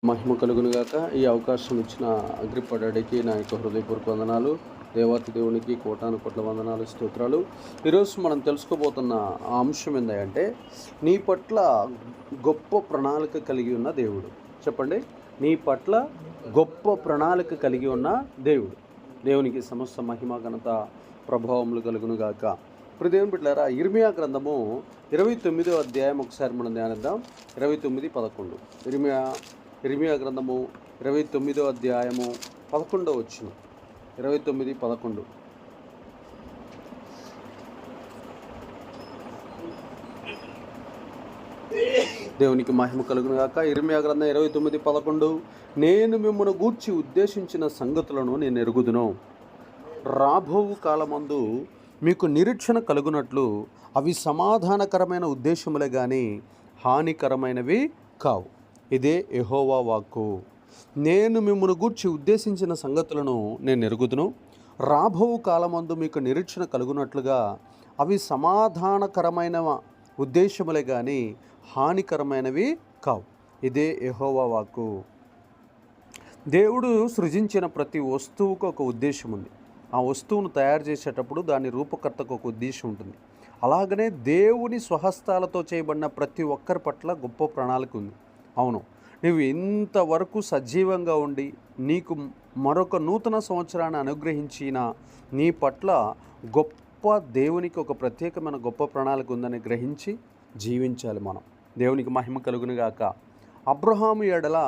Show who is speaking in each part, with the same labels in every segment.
Speaker 1: మహిమ కలుగునుగాక. ఈ అవకాశం ఇచ్చిన అగ్రిప్ప డాడీకి నా యొక్క హృదయపూర్వక వందనాలు. దేవాతి దేవునికి కోటాను కోట్ల వందనాలు, స్తోత్రాలు. ఈరోజు మనం తెలుసుకోబోతున్న ఆ అంశం ఏంటంటే, నీ పట్ల గొప్ప ప్రణాళిక కలిగి ఉన్న దేవుడు. చెప్పండి, నీ పట్ల గొప్ప ప్రణాళిక కలిగి ఉన్న దేవుడు. దేవునికి సమస్త మహిమ ఘనత ప్రభావములు కలుగునుగాక. ఇప్పుడు దేవుని బిడ్డలారా, ఇర్మియా గ్రంథము 29వ అధ్యాయం ఒకసారి మనం ధ్యానిద్దాం. 29:11. ఇర్మియా గ్రంథము 29వ అధ్యాయము 11వ వచనం. 29:11. దేవునికి మహిమ కలుగును గాక. ఇర్మియా గ్రంథం 29:11. నేను మిమ్మల్ని గూర్చి ఉద్దేశించిన సంగతులను నేను ఎరుగుదును. రాబోవు కాలమందు మీకు నిరీక్షణ కలుగునట్లు అవి సమాధానకరమైన ఉద్దేశములే కానీ హానికరమైనవి కావు. ఇదే యెహోవా వాక్కు. నేను మిమ్మల్ని గూర్చి ఉద్దేశించిన సంగతులను నేను ఎరుగుదును. రాబోవు కాలమందు మీకు నిరీక్షణ కలుగునట్లుగా అవి సమాధానకరమైన ఉద్దేశములే కానీ హానికరమైనవి కావు. ఇదే యెహోవా వాక్కు. దేవుడు సృజించిన ప్రతి వస్తువుకు ఒక ఉద్దేశం ఉంది. ఆ వస్తువును తయారు చేసేటప్పుడు దాని రూపకర్తకు ఒక ఉద్దేశం ఉంటుంది. అలాగనే దేవుని స్వహస్తాలతో చేయబడిన ప్రతి ఒక్కరి పట్ల గొప్ప ప్రణాళిక ఉంది. అవును, నువ్వు ఇంతవరకు సజీవంగా ఉండి నీకు మరొక నూతన సంవత్సరాన్ని అనుగ్రహించిన నీ పట్ల గొప్ప దేవునికి ఒక ప్రత్యేకమైన గొప్ప ప్రణాళిక ఉందని గ్రహించి జీవించాలి మనం. దేవునికి మహిమ కలుగునుగాక. అబ్రహాము ఎడల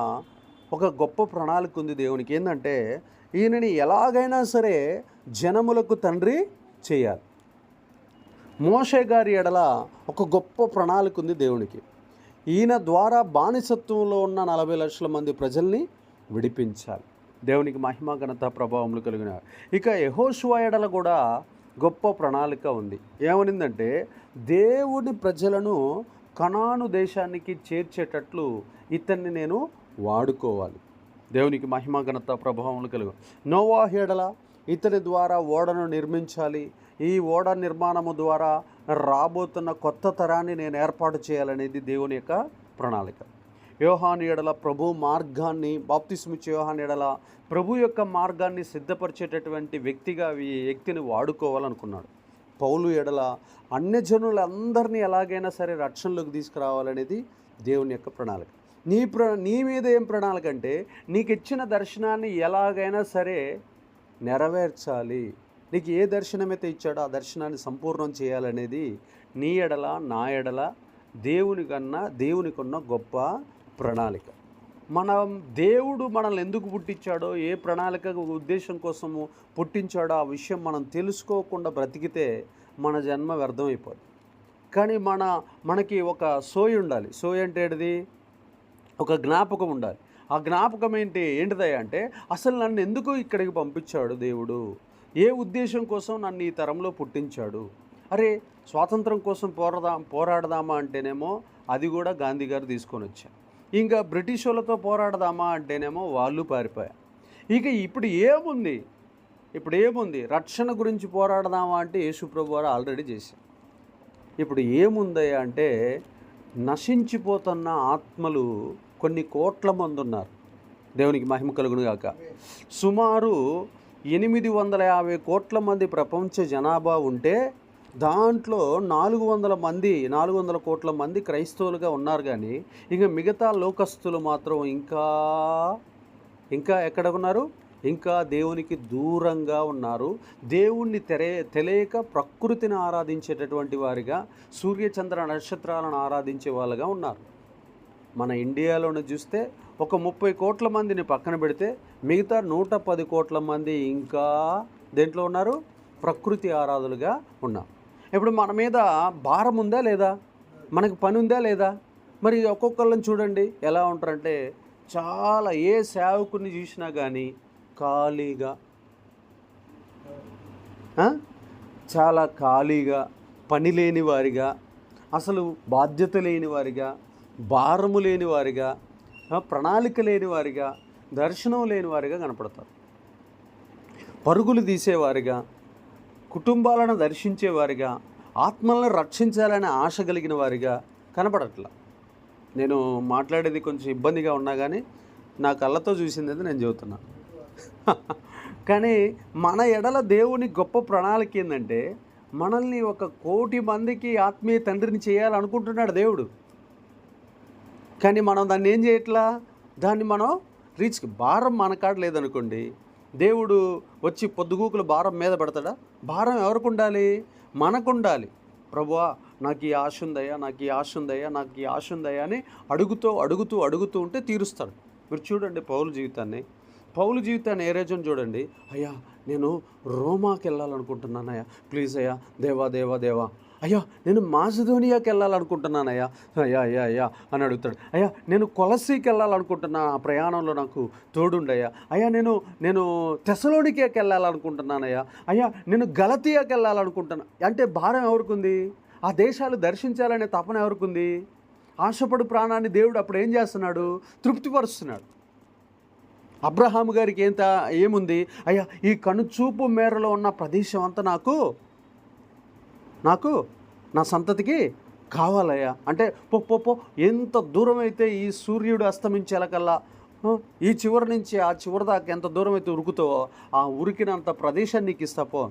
Speaker 1: ఒక గొప్ప ప్రణాళిక ఉంది దేవునికి. ఏంటంటే, ఈయనని ఎలాగైనా సరే జనములకు తండ్రి చేయాలి. మోషే గారి ఎడల ఒక గొప్ప ప్రణాళిక ఉంది దేవునికి. ఈయన ద్వారా బానిసత్వంలో ఉన్న 40 లక్షల మంది ప్రజల్ని విడిపించాలి. దేవునికి మహిమ ఘనత ప్రభావములు కలిగిన. ఇక యెహోషువ ఎడల కూడా గొప్ప ప్రణాళిక ఉంది. ఏమనిందంటే, దేవుని ప్రజలను కనాను దేశానికి చేర్చేటట్లు ఇతన్ని నేను వాడుకోవాలి. దేవునికి మహిమ ఘనత ప్రభావములు కలుగు. నోవాహు ఎడల ఇతని ద్వారా ఓడను నిర్మించాలి. ఈ ఓడ నిర్మాణము ద్వారా రాబోతున్న కొత్త తరాన్ని నేను ఏర్పాటు చేయాలనేది దేవుని యొక్క ప్రణాళిక. యోహాను ఎడల ప్రభు మార్గాన్ని, బాప్తిస్మిచ్చే యోహాను ఎడల ప్రభు యొక్క మార్గాన్ని సిద్ధపరిచేటటువంటి వ్యక్తిగా ఈ వ్యక్తిని వాడుకోవాలనుకున్నాడు. పౌలు ఎడల అన్యజనులందరినీ ఎలాగైనా సరే రక్షణలోకి తీసుకురావాలనేది దేవుని యొక్క ప్రణాళిక. నీ మీద ఏం ప్రణాళిక అంటే, నీకు ఇచ్చిన దర్శనాన్ని ఎలాగైనా సరే నెరవేర్చాలి. నీకు ఏ దర్శనమైతే ఇచ్చాడో ఆ దర్శనాన్ని సంపూర్ణం చేయాలనేది నీ ఎడల నా ఎడల దేవునికున్న గొప్ప ప్రణాళిక. దేవుడు మనల్ని ఎందుకు పుట్టించాడో, ఏ ప్రణాళిక ఉద్దేశం కోసము పుట్టించాడో ఆ విషయం మనం తెలుసుకోకుండా బ్రతికితే మన జన్మ వ్యర్థమైపోద్ది. కానీ మనకి ఒక సోయి ఉండాలి. సోయి అంటే ఏంటిది? ఒక జ్ఞాపకం ఉండాలి. ఆ జ్ఞాపకం ఏంటిదయ్యా అంటే, అసలు నన్ను ఎందుకు ఇక్కడికి పంపించాడు దేవుడు, ఏ ఉద్దేశం కోసం నన్ను ఈ తరంలో పుట్టించాడు. అరే, స్వాతంత్రం కోసం పోరాడదామా అంటేనేమో అది కూడా గాంధీ గారు తీసుకొని వచ్చారు. ఇంకా బ్రిటిష్ వాళ్ళతో పోరాడదామా అంటేనేమో వాళ్ళు పారిపోయారు. ఇక ఇప్పుడు ఏముంది? రక్షణ గురించి పోరాడదామా అంటే యేసుప్రభు వారు ఆల్రెడీ చేశారు. ఇప్పుడు ఏముందయ్యా అంటే, నశించిపోతున్న ఆత్మలు కొన్ని కోట్ల మంది ఉన్నారు. దేవునికి మహిమ కలుగును గాక. సుమారు 850 కోట్ల మంది ప్రపంచ జనాభా ఉంటే దాంట్లో 400 కోట్ల మంది క్రైస్తవులుగా ఉన్నారు. కానీ ఇక మిగతా లోకస్తులు మాత్రం ఇంకా ఎక్కడ ఉన్నారు? ఇంకా దేవునికి దూరంగా ఉన్నారు. దేవుణ్ణి తెలియక ప్రకృతిని ఆరాధించేటటువంటి వారిగా, సూర్యచంద్ర నక్షత్రాలను ఆరాధించే వాళ్ళుగా ఉన్నారు. మన ఇండియాలోనే చూస్తే ఒక 30 కోట్ల మందిని పక్కన పెడితే మిగతా 110 కోట్ల మంది ఇంకా దేంట్లో ఉన్నారు? ప్రకృతి ఆరాధులుగా ఉన్నారు. ఇప్పుడు మన మీద భారం ఉందా లేదా? మనకు పని ఉందా లేదా? మరి ఒక్కొక్కళ్ళని చూడండి ఎలా ఉంటారంటే, చాలా ఏ సేవకుని చూసినా కానీ ఖాళీగా, చాలా ఖాళీగా, పని లేని వారిగా, అసలు బాధ్యత లేని వారిగా, భారము లేని వారిగా, ప్రణాళిక లేని వారిగా, దర్శనం లేని వారిగా కనపడతారు. పరుగులు తీసేవారిగా, కుటుంబాలను దర్శించేవారిగా, ఆత్మలను రక్షించాలనే ఆశ కలిగిన వారిగా కనపడట్లా. నేను మాట్లాడేది కొంచెం ఇబ్బందిగా ఉన్నా కానీ నా కళ్ళతో చూసింది నేను చెబుతున్నా. కానీ మన ఎడల దేవుని గొప్ప ప్రణాళిక ఏంటంటే, మనల్ని 1,00,00,000 మందికి ఆత్మీయ తండ్రిని చేయాలనుకుంటున్నాడు దేవుడు. కానీ మనం దాన్ని ఏం చేయట్లా, దాన్ని మనం భారం మన కాడ లేదనుకోండి, దేవుడు వచ్చి పొద్దుగూకులు భారం మీద పెడతాడా? భారం ఎవరికి ఉండాలి? మనకు ఉండాలి. ప్రభువా నాకు ఈ ఆశ ఉందయ్యా, నాకు ఈ ఆశ ఉందయ్యా, నాకు ఈ ఆశ ఉందయ్యా అని అడుగుతూ ఉంటే తీరుస్తాడు. మీరు చూడండి పౌలు జీవితాన్ని ఏ రోజున చూడండి, అయ్యా నేను రోమాకి వెళ్ళాలనుకుంటున్నానయ్యా, ప్లీజ్ అయ్యా, దేవా అయ్యా నేను మాసిదోనియాకి వెళ్ళాలనుకుంటున్నానయ్యా, అయ్యా అని అడుగుతాడు. అయ్యా నేను కొలసీకి వెళ్ళాలనుకుంటున్నా, ఆ ప్రయాణంలో నాకు తోడుండయ్యా. అయ్యా నేను తెసలోనికేకి వెళ్ళాలనుకుంటున్నానయ్యా. అయ్యా నేను గలతీయాకి వెళ్ళాలనుకుంటున్నా. అంటే భారం ఎవరికుంది? ఆ దేశాలు దర్శించాలనే తపన ఎవరికుంది? ఆశపడు ప్రాణాన్ని దేవుడు అప్పుడు ఏం చేస్తున్నాడు? తృప్తిపరుస్తున్నాడు. అబ్రహాము గారికి ఏముంది? అయ్యా ఈ కనుచూపు మేరలో ఉన్న ప్రదేశం అంతా నాకు నా సంతతికి కావాలయ్యా. అంటే పో ఎంత దూరం అయితే ఈ సూర్యుడు అస్తమించేలకల్లా ఈ చివరి నుంచి ఆ చివరి దాకా ఎంత దూరం అయితే ఉరుకుతావో ఆ ఉరికినంత ప్రదేశాన్ని నీకు ఇస్తాపో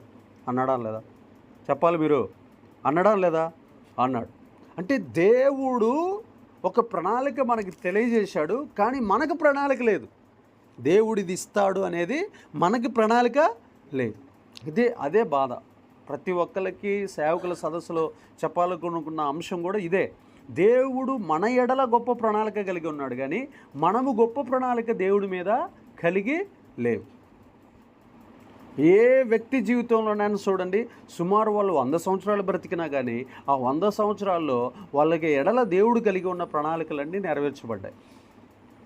Speaker 1: అన్నాడా లేదా? చెప్పాలి మీరు, అన్నాడా లేదా? అన్నాడు. అంటే దేవుడు ఒక ప్రణాళిక మనకి తెలియజేశాడు, కానీ మనకు ప్రణాళిక లేదు. దేవుడిది ఇస్తాడు అనేది మనకి ప్రణాళిక లేదు. అదే బాధ. ప్రతి ఒక్కరికి సేవకుల సదస్సులో చెప్పాలనుకున్న అంశం కూడా ఇదే. దేవుడు మన ఎడల గొప్ప ప్రణాళిక కలిగి ఉన్నాడు, కానీ మనము గొప్ప ప్రణాళిక దేవుడి మీద కలిగి లేవు. ఏ వ్యక్తి జీవితంలోనైనా చూడండి, సుమారు వాళ్ళు 100 సంవత్సరాలు బ్రతికినా కానీ ఆ 100 సంవత్సరాల్లో వాళ్ళకి ఎడల దేవుడు కలిగి ఉన్న ప్రణాళికలన్నీ నెరవేర్చబడ్డాయి.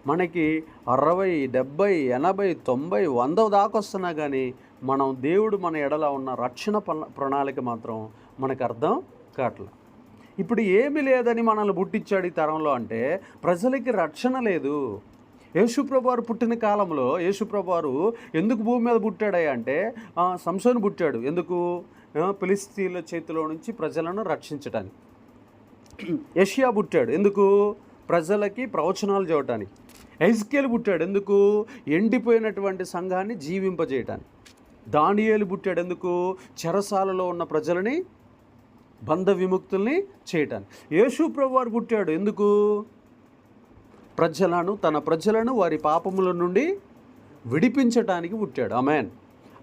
Speaker 1: మనకి 60, 70, 80, 90, 100 దాకా వస్తున్నా కానీ మనం దేవుడు మన ఎడల ఉన్న రక్షణ ప్రణాళిక మాత్రం మనకు అర్థం కావట్లేదు. ఇప్పుడు ఏమీ లేదని మనల్ని పుట్టించాడు ఈ తరంలో అంటే ప్రజలకి రక్షణ లేదు. యేసుప్రభువారు పుట్టిన కాలంలో యేసుప్రభువారు ఎందుకు భూమి మీద పుట్టాడయ్యా అంటే సంసోను పుట్టాడు. ఎందుకు? ఫిలిష్తీయుల చేతిలో నుంచి ప్రజలను రక్షించడానికి. యెషయా పుట్టాడు. ఎందుకు? ప్రజలకి ప్రవచనాలు చెప్పడానికి. ఎజ్కేలు పుట్టాడు. ఎందుకు? ఎండిపోయినటువంటి సంఘాన్ని జీవింపజేయటానికి. దానియేలు పుట్టాడు. ఎందుకు? చెరసాలలో ఉన్న ప్రజలని బంధ విముక్తుల్ని చేయటానికి. యేసుప్రభువారు పుట్టాడు. ఎందుకు? తన ప్రజలను వారి పాపముల నుండి విడిపించటానికి పుట్టాడు. ఆమేన్.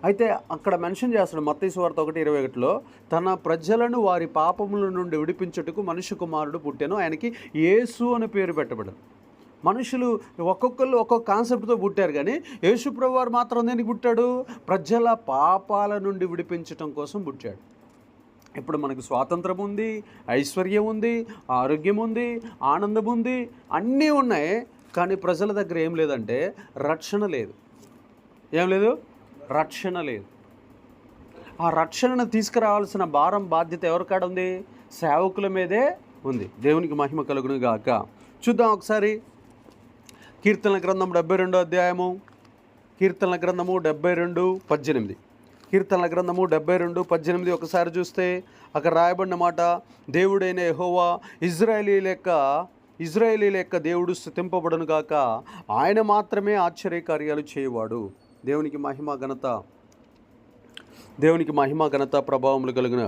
Speaker 1: అయితే అక్కడ మెన్షన్ చేస్తాడు మత్తయి సువార్త 1:21లో, తన ప్రజలను వారి పాపముల నుండి విడిపించుటకు మనుష్య కుమారుడు పుట్టాను, ఆయనకి యేసు అని పేరు పెట్టబడింది. మనుషులు ఒక్కొక్కళ్ళు ఒక్కొక్క కాన్సెప్ట్తో పుట్టారు, కానీ యేసుప్రభువారు మాత్రం దేనికి పుట్టాడు? ప్రజల పాపాల నుండి విడిపించటం కోసం పుట్టాడు. ఇప్పుడు మనకు స్వాతంత్రం ఉంది, ఐశ్వర్యం ఉంది, ఆరోగ్యం ఉంది, ఆనందం ఉంది, అన్నీ ఉన్నాయి. కానీ ప్రజల దగ్గర ఏం లేదంటే రక్షణ లేదు. ఏం లేదు? రక్షణ లేదు. ఆ రక్షణను తీసుకురావాల్సిన భారం బాధ్యత ఎవరికాడ ఉంది? సేవకుల మీదే ఉంది. దేవునికి మహిమ కలుగును గాక. చూద్దాం ఒకసారి కీర్తనల గ్రంథం 72వ అధ్యాయము. కీర్తనల గ్రంథము 72:18. కీర్తనల గ్రంథము 72:18 ఒకసారి చూస్తే అక్కడ రాయబడిన మాట, దేవుడైన యెహోవా ఇజ్రాయేలీల యొక్క దేవుడు స్తుతింపబడును గాక, ఆయన మాత్రమే ఆశ్చర్యకార్యాలు చేయవాడు. దేవునికి మహిమ ఘనత ప్రభావములు కలిగిన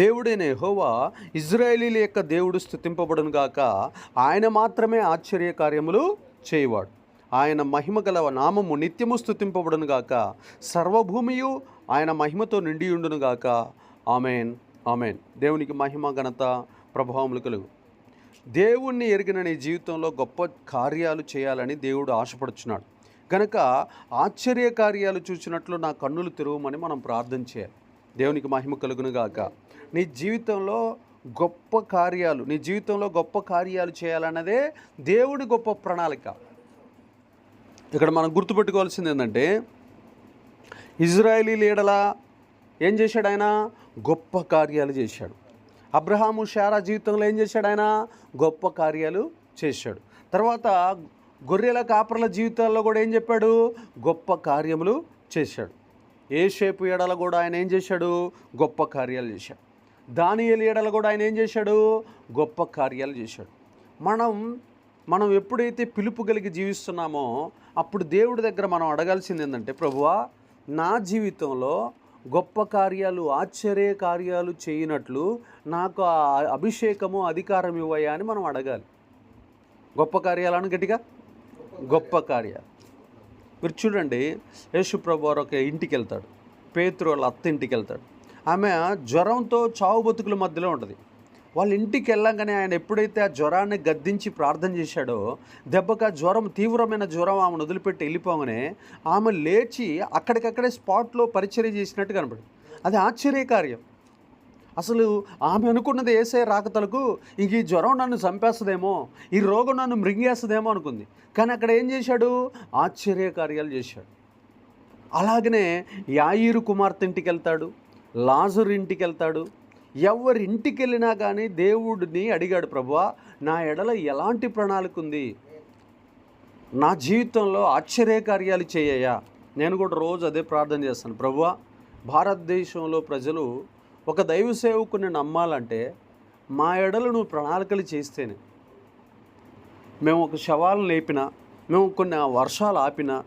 Speaker 1: దేవుడైన యెహోవా ఇజ్రాయేలీల యొక్క దేవుడు స్తుతింపబడును గాక, ఆయన మాత్రమే ఆశ్చర్యకార్యములు చేయవాడు. ఆయన మహిమ గల నామము నిత్యము స్తుతింపబడును గాక, సర్వభూమియు ఆయన మహిమతో నిండియుండును గాక. Amen, amen. దేవునికి మహిమ ఘనత ప్రభావములు కలుగు. దేవుణ్ణి ఎరిగిన నీ జీవితంలో గొప్ప కార్యాలు చేయాలని దేవుడు ఆశపడుచున్నాడు కనుక ఆశ్చర్య కార్యాలు చూసినట్లు నా కన్నులు తెరవమని మనం ప్రార్థన చేయాలి. దేవునికి మహిమ కలుగును గాక. నీ జీవితంలో గొప్ప కార్యాలు చేయాలన్నదే దేవుడి గొప్ప ప్రణాళిక. ఇక్కడ మనం గుర్తుపెట్టుకోవాల్సింది ఏంటంటే, ఇజ్రాయేలీ లీడల ఏం చేశాడు? ఆయన గొప్ప కార్యాలు చేశాడు. అబ్రహాము శారా జీవితంలో ఏం చేశాడు? ఆయన గొప్ప కార్యాలు చేశాడు. తర్వాత గొర్రెల కాపర్ల జీవితాల్లో కూడా ఏం చెప్పాడు? గొప్ప కార్యములు చేశాడు. యోసేపు ఎడల కూడా ఆయన ఏం చేశాడు? గొప్ప కార్యాలు చేశాడు. దానియేలు ఎడల కూడా ఆయన ఏం చేశాడు? గొప్ప కార్యాలు చేశాడు. మనం మనం ఎప్పుడైతే పిలుపు కలిగి జీవిస్తున్నామో అప్పుడు దేవుడి దగ్గర మనం అడగాల్సింది ఏంటంటే, ప్రభువా నా జీవితంలో గొప్ప కార్యాలు, ఆశ్చర్య కార్యాలు చేయనట్లు నాకు ఆ అభిషేకము, అధికారం ఇవ్వయా అని మనం అడగాలి. గొప్ప కార్యాలను గట్టిగా గొప్ప కార్యాలు. మీరు చూడండి, యేసు ప్రభు వారు ఒక ఇంటికి వెళ్తాడు, పేతురు వాళ్ళ అత్త ఇంటికి వెళ్తాడు. ఆమె జ్వరంతో చావు బతుకుల మధ్యలో ఉంటుంది. వాళ్ళ ఇంటికి వెళ్ళంగానే ఆయన ఎప్పుడైతే ఆ జ్వరాన్ని గద్దించి ప్రార్థన చేశాడో, దెబ్బకి ఆ జ్వరం, తీవ్రమైన జ్వరం ఆమెను వదిలిపెట్టి వెళ్ళిపోగానే ఆమె లేచి అక్కడికక్కడే స్పాట్లో పరిచర్య చేసినట్టు కనపడింది. అది ఆశ్చర్యకార్యం. అసలు ఆమె అనుకున్నది యేసయ్య రాకతలకు ఇంక ఈ జ్వరం నన్ను చంపేస్తుందేమో, ఈ రోగం నన్ను మృంగేస్తుందేమో అనుకుంది. కానీ అక్కడ ఏం చేశాడు? ఆశ్చర్యకార్యాలు చేశాడు. అలాగనే యాయీరు కుమార్తె ఇంటికి వెళ్తాడు, లాజరు ఇంటికి వెళ్తాడు. ఎవరి ఇంటికి వెళ్ళినా కానీ దేవుడిని అడిగాడు, ప్రభువా నా ఎడల ఎలాంటి ప్రణాళిక ఉంది, నా జీవితంలో ఆశ్చర్యకార్యాలు చేయయ్యా. నేను కూడా రోజు అదే ప్రార్థన చేస్తాను, ప్రభువా భారతదేశంలో ప్రజలు ఒక దైవ సేవకుని నమ్మాలంటే మా ఎడల నువ్వు ప్రణాళికలు చేస్తేనే. మేము ఒక శవాలను లేపినా, మేము కొన్ని వర్షాలు ఆపినా,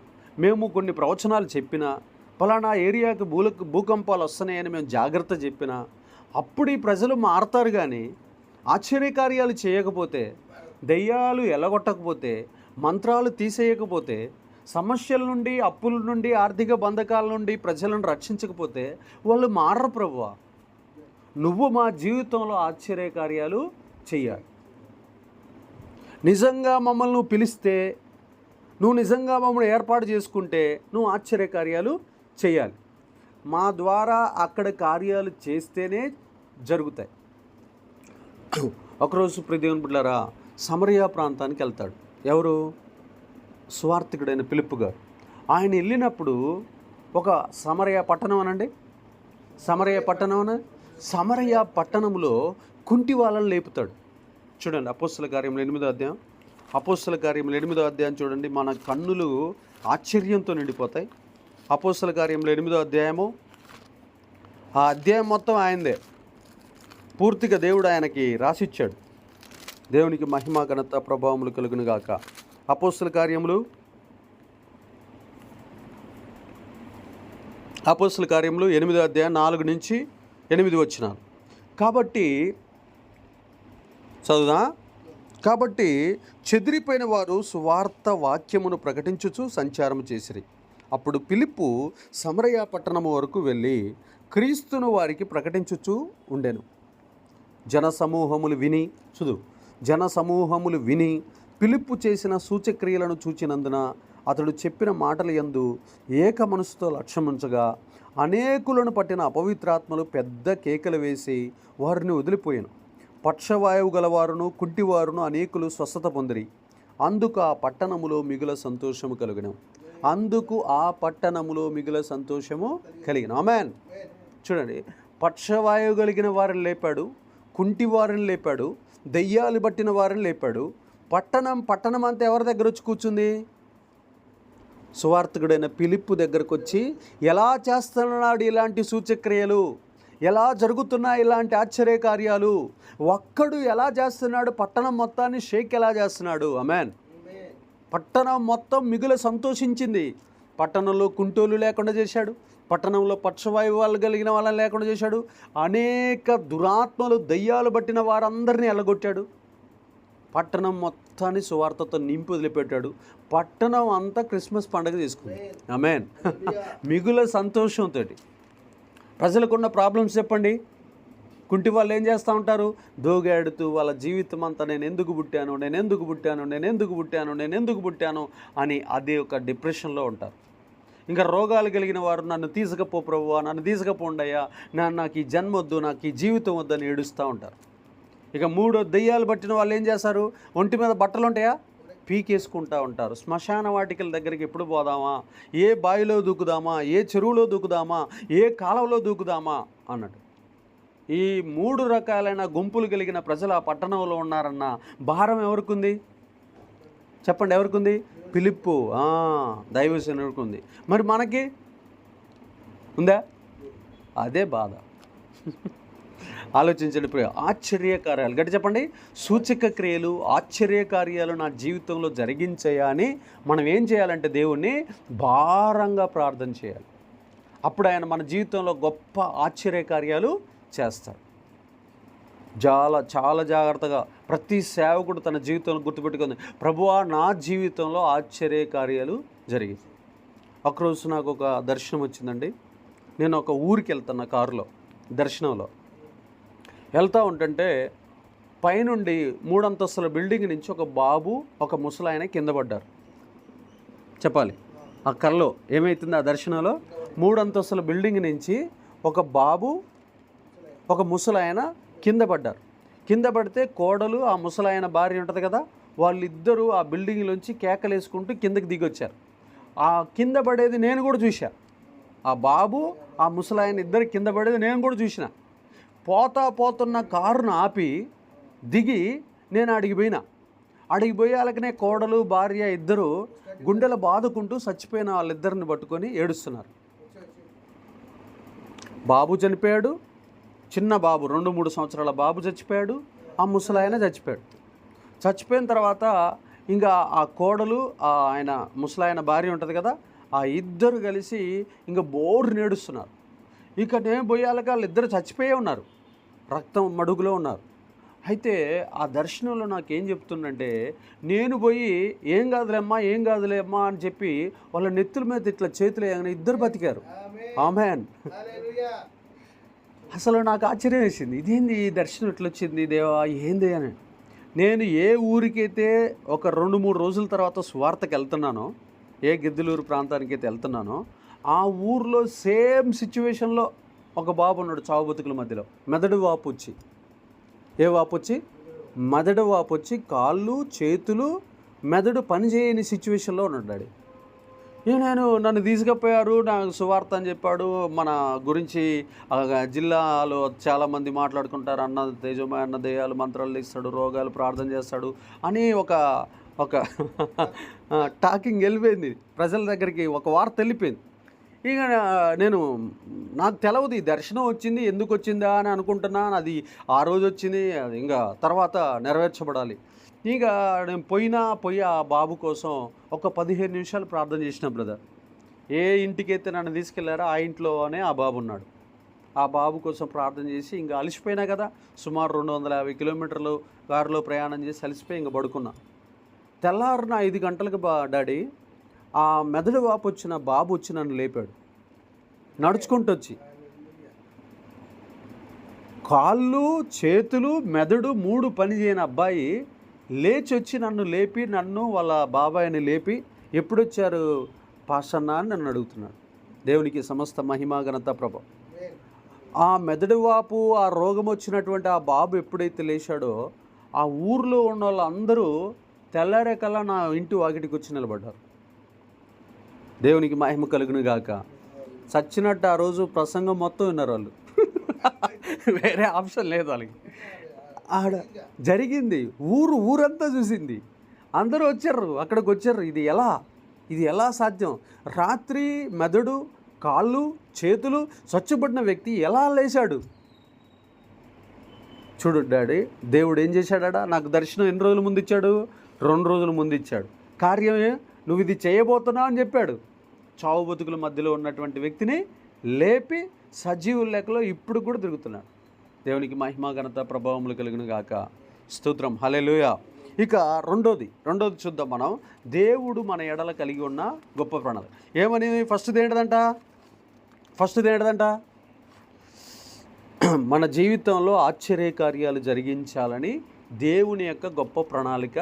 Speaker 1: మేము కొన్ని ప్రవచనాలు చెప్పినా, ఫలానా ఏరియాకి భూకంపాలు వస్తున్నాయని మేము జాగ్రత్త చెప్పినా, అప్పుడు ఈ ప్రజలు మారతారు. కానీ ఆశ్చర్యకార్యాలు చేయకపోతే, దెయ్యాలు ఎలగొట్టకపోతే, మంత్రాలు తీసేయకపోతే, సమస్యల నుండి, అప్పుల నుండి, ఆర్థిక బంధకాల నుండి ప్రజలను రక్షించకపోతే వాళ్ళు మారరు. ప్రభువా నువ్వు మా జీవితంలో ఆశ్చర్యకార్యాలు చెయ్యాలి. నిజంగా మమ్మల్ని నువ్వు పిలిస్తే, నువ్వు నిజంగా మమ్మల్ని ఏర్పాటు చేసుకుంటే నువ్వు ఆశ్చర్యకార్యాలు చేయాలి. మా ద్వారా అక్కడ కార్యాలు చేస్తేనే జరుగుతాయి. ఒకరోజు ప్రియదేవుని బిడ్డలారా, సమరయ ప్రాంతానికి వెళ్తాడు. ఎవరు? సువార్తికుడైన ఫిలిప్పు గారు. ఆయన వెళ్ళినప్పుడు ఒక సమరయ పట్టణం అనండి, సమరయ పట్టణంలో కుంటి వాళ్ళని లేపుతాడు. చూడండి, అపోస్తల కార్యములు 8వ అధ్యాయం, అపోస్తల కార్యములు 8వ అధ్యాయం చూడండి. మన కన్నులు ఆశ్చర్యంతో నిండిపోతాయి. అపోస్తల కార్యములు 8వ అధ్యాయము, ఆ అధ్యాయం మొత్తం ఆయనదే, పూర్తిగా దేవుడు ఆయనకి రాసిచ్చాడు. దేవునికి మహిమ, ఘనత, ప్రభావములు కలుగును గాక. అపోస్తల కార్యములు 8వ అధ్యాయం 4 నుంచి 8 వచనాలు. కాబట్టి చెదిరిపోయిన వారు సువార్త వాక్యమును ప్రకటించుచు సంచారము చేసిరి. అప్పుడు ఫిలిప్పు సమరయ పట్టణము వరకు వెళ్ళి క్రీస్తును వారికి ప్రకటించుచు ఉండెను. జనసమూహములు విని ఫిలిప్పు చేసిన సూచక్రియలను చూచినందున అతడు చెప్పిన మాటల యందు ఏక మనసుతో లక్ష్యముంచగా అనేకులను పట్టిన అపవిత్రాత్మలు పెద్ద కేకలు వేసి వారిని వదిలిపోయాను. పక్షవాయువు గలవారును, కుంటివారును అనేకులు స్వస్థత పొందిరి. అందుకు ఆ పట్టణములో మిగుల సంతోషము కలిగిన. ఆమేన్. చూడండి, పక్షవాయువు కలిగిన వారిని లేపాడు, కుంటి వారిని లేపాడు, దెయ్యాలు పట్టిన వారిని లేపాడు. పట్టణం అంతా ఎవరి దగ్గర వచ్చి కూర్చుంది? సువార్తికుడైన ఫిలిప్పు దగ్గరకు వచ్చి, ఎలా చేస్తున్నాడు ఇలాంటి సూచక్రియలు, ఎలా జరుగుతున్నాయి ఇలాంటి ఆశ్చర్యకార్యాలు, ఒక్కడు ఎలా చేస్తున్నాడు, పట్టణం మొత్తాన్ని షేక్ ఎలా చేస్తున్నాడు. ఆమేన్. పట్టణం మొత్తం మిగుల సంతోషించింది. పట్టణంలో కుంటోళ్ళు లేకుండా చేశాడు, పట్టణంలో పక్షవాయువు వాళ్ళు కలిగిన వాళ్ళని లేకుండా చేశాడు, అనేక దురాత్మలు, దయ్యాలు పట్టిన వారందరినీ ఎల్లగొట్టాడు. పట్టణం మొత్తాన్ని సువార్తతో నింపి వదిలిపెట్టాడు. పట్టణం అంతా క్రిస్మస్ పండుగ చేసుకుంది. ఆమేన్. మిగుల సంతోషంతో. ప్రజలకున్న ప్రాబ్లమ్స్ చెప్పండి. కుంటి వాళ్ళు ఏం చేస్తూ ఉంటారు? దోగాడుతూ వాళ్ళ జీవితం అంతా నేను ఎందుకు పుట్టాను అని అదే ఒక డిప్రెషన్లో ఉంటారు. ఇంకా రోగాలు కలిగిన వారు నన్ను తీసుకపో ప్రభువా, నన్ను తీసుకపోండయ్యా, నాకు ఈ జన్మ వద్దు, నాకు ఈ జీవితం వద్దని ఏడుస్తూ ఉంటారు. ఇక 3 దెయ్యాలు పట్టిన వాళ్ళు ఏం చేస్తారు? ఒంటి మీద బట్టలు ఉంటాయా? పీకేసుకుంటూ ఉంటారు. శ్మశాన వాటికల దగ్గరికి ఎప్పుడు పోదామా, ఏ బావిలో దూకుదామా, ఏ చెరువులో దూకుదామా, ఏ కాలువలో దూకుదామా అన్నట్టు. ఈ 3 రకాలైన గుంపులు కలిగిన ప్రజలు ఆ పట్టణంలో ఉన్నారన్న భారం ఎవరికుంది చెప్పండి? ఎవరికుంది? ఫిలిప్పు దైవసేనుడికి ఉంది. మరి మనకి ఉందా? అదే బాధ. ఆలోచించండి ప్రియ. ఆశ్చర్యకార్యాలు గట్టి చెప్పండి. సూచక క్రియలు, ఆశ్చర్యకార్యాలు నా జీవితంలో జరిగించాయా అని మనం ఏం చేయాలంటే దేవుణ్ణి భారంగా ప్రార్థన చేయాలి. అప్పుడు ఆయన మన జీవితంలో గొప్ప ఆశ్చర్యకార్యాలు చేస్తాడు. చాలా చాలా జాగ్రత్తగా ప్రతి సేవకుడు తన జీవితంలో గుర్తుపెట్టుకుంది, ప్రభువా నా జీవితంలో ఆశ్చర్యకార్యాలు జరిగాయి. ఒకరోజు నాకు ఒక దర్శనం వచ్చిందండి. నేను ఒక ఊరికి వెళ్తున్నా కారులో, దర్శనంలో వెళ్తూ ఉంటుంటే పైనుండి 3 అంతస్తుల బిల్డింగ్ నుంచి ఒక బాబు ఒక ముసలాయన కింద పడ్డారు. చెప్పాలి ఆ కల్లో ఏమవుతుంది, ఆ దర్శనంలో 3 అంతస్తుల బిల్డింగ్ నుంచి ఒక బాబు ఒక ముసలాయన కింద పడ్డారు. కింద పడితే కోడలు ఆ ముసలాయన భార్య ఉంటుంది కదా, వాళ్ళిద్దరూ ఆ బిల్డింగ్లోంచి కేకలేసుకుంటూ కిందకి దిగొచ్చారు. ఆ కింద పడేది నేను కూడా చూసా. ఆ బాబు ఆ ముసలాయన ఇద్దరు కింద పడేది నేను కూడా చూసిన. పోతున్న కారును ఆపి దిగి నేను అడిగిపోయినా. అడిగిపోయి వాళ్ళకనే కోడలు భార్య ఇద్దరు గుండెలు బాదుకుంటూ చచ్చిపోయిన వాళ్ళిద్దరిని పట్టుకొని ఏడుస్తున్నారు. బాబు చనిపోయాడు, చిన్న బాబు 2-3 సంవత్సరాల బాబు చచ్చిపోయాడు, ఆ ముసలాయన చచ్చిపోయాడు. చచ్చిపోయిన తర్వాత ఇంకా ఆ కోడలు ఆయన ముసలాయన భార్య ఉంటుంది కదా, ఆ ఇద్దరు కలిసి ఇంకా బోర్డు నేడుస్తున్నారు. ఇక నేను పోయాలక వాళ్ళిద్దరు చచ్చిపోయే ఉన్నారు, రక్తం మడుగులో ఉన్నారు. అయితే ఆ దర్శనంలో నాకేం చెప్తుందంటే, నేను పోయి ఏం కాదులేమ్మా అని చెప్పి వాళ్ళ నెత్తుల మీద ఇట్లా చేతులు వేయగానే ఇద్దరు బతికారు. ఆమేన్. అసలు నాకు ఆశ్చర్యం వేసింది, ఇదేంది ఈ దర్శనం ఎట్లా వచ్చింది దేవా ఏంది అని. నేను ఏ ఊరికైతే ఒక 2-3 రోజుల తర్వాత సువార్తకి వెళ్తున్నానో, ఏ గిద్దలూరు ప్రాంతానికి అయితే వెళ్తున్నానో, ఆ ఊర్లో సేమ్ సిచ్యువేషన్లో ఒక బాబు ఉన్నాడు చావు బతుకుల మధ్యలో. మెదడు వాపు వచ్చి, ఏ వాపు వచ్చి, మెదడు వాపు వచ్చి కాళ్ళు చేతులు మెదడు పనిచేయని సిచ్యువేషన్లో ఉన్నాడు డాడీ. నన్ను తీసుకుపోయారు, నాకు సువార్త అని చెప్పాడు. మన గురించి జిల్లాలో చాలామంది మాట్లాడుకుంటారు, అన్న తేజమయ అన్న దెయ్యాలు మంత్రాలు ఇస్తాడు, రోగాలు ప్రార్థన చేస్తాడు అని ఒక టాకింగ్ వెళ్ళిపోయింది ప్రజల దగ్గరికి, ఒక వార్త వెళ్ళిపోయింది. ఇక నాకు తెలవదు ఈ దర్శనం వచ్చింది ఎందుకు వచ్చిందా అని అనుకుంటున్నాను. అది ఆ రోజు వచ్చింది, అది ఇంకా తర్వాత నెరవేర్చబడాలి. ఇక నేను పోయి ఆ బాబు కోసం ఒక 15 నిమిషాలు ప్రార్థన చేసిన బ్రదర్. ఏ ఇంటికైతే నన్ను తీసుకెళ్లారో ఆ ఇంట్లోనే ఆ బాబు ఉన్నాడు. ఆ బాబు కోసం ప్రార్థన చేసి ఇంకా అలసిపోయినా కదా, సుమారు 250 కిలోమీటర్లు కారులో ప్రయాణం చేసి అలసిపోయి ఇంకా పడుకున్నా. తెల్లారిన 5 గంటలకు డాడీ ఆ మెదడు వాపు వచ్చిన బాబు వచ్చి నన్ను లేపాడు, నడుచుకుంటూ వచ్చి. కాళ్ళు చేతులు మెదడు 3 పని చేయని అబ్బాయి లేచి వచ్చి నన్ను వాళ్ళ బాబాయిని లేపి, ఎప్పుడొచ్చారు పాస్టన్న అని నన్ను అడుగుతున్నాడు. దేవునికి సమస్త మహిమ ఘనత ప్రభావం. ఆ మెదడు వాపు ఆ రోగం వచ్చినటువంటి ఆ బాబు ఎప్పుడైతే లేచాడో, ఆ ఊర్లో ఉన్న వాళ్ళందరూ తెల్లారేకల్లా నా ఇంటి వాకిటికి వచ్చి నిలబడ్డారు. దేవునికి మహిమ కలుగును గాక. చచ్చినట్టు ఆ రోజు ప్రసంగం మొత్తం విన్నారు వాళ్ళు. వేరే ఆప్షన్ లేదు వాళ్ళకి. ఆడ జరిగింది, ఊరంతా చూసింది, అందరూ వచ్చారు, అక్కడికి వచ్చారు. ఇది ఎలా సాధ్యం? రాత్రి మెదడు కాళ్ళు చేతులు స్వచ్ఛపడిన వ్యక్తి ఎలా లేచాడు? చూడు డాడీ, దేవుడు ఏం చేశాడా? నాకు దర్శనం ఎన్ని రోజుల ముందు ఇచ్చాడు? 2 రోజుల ముందు ఇచ్చాడు. కార్యమే, నువ్వు ఇది చేయబోతున్నావు అని చెప్పాడు. చావు బతుకుల మధ్యలో ఉన్నటువంటి వ్యక్తిని లేపి సజీవుల లెక్కలో ఇప్పుడు కూడా తిరుగుతున్నాడు. దేవునికి మహిమ ఘనత ప్రభావములు కలిగిన గాక. స్తోత్రం, హల్లెలూయా. ఇక రెండోది చూద్దాం మనం. దేవుడు మన ఎడల కలిగి ఉన్న గొప్ప ప్రణాళిక ఏమని? ఫస్ట్ది ఏంటంట? మన జీవితంలో ఆశ్చర్యకార్యాలు జరిగించాలని దేవుని యొక్క గొప్ప ప్రణాళిక.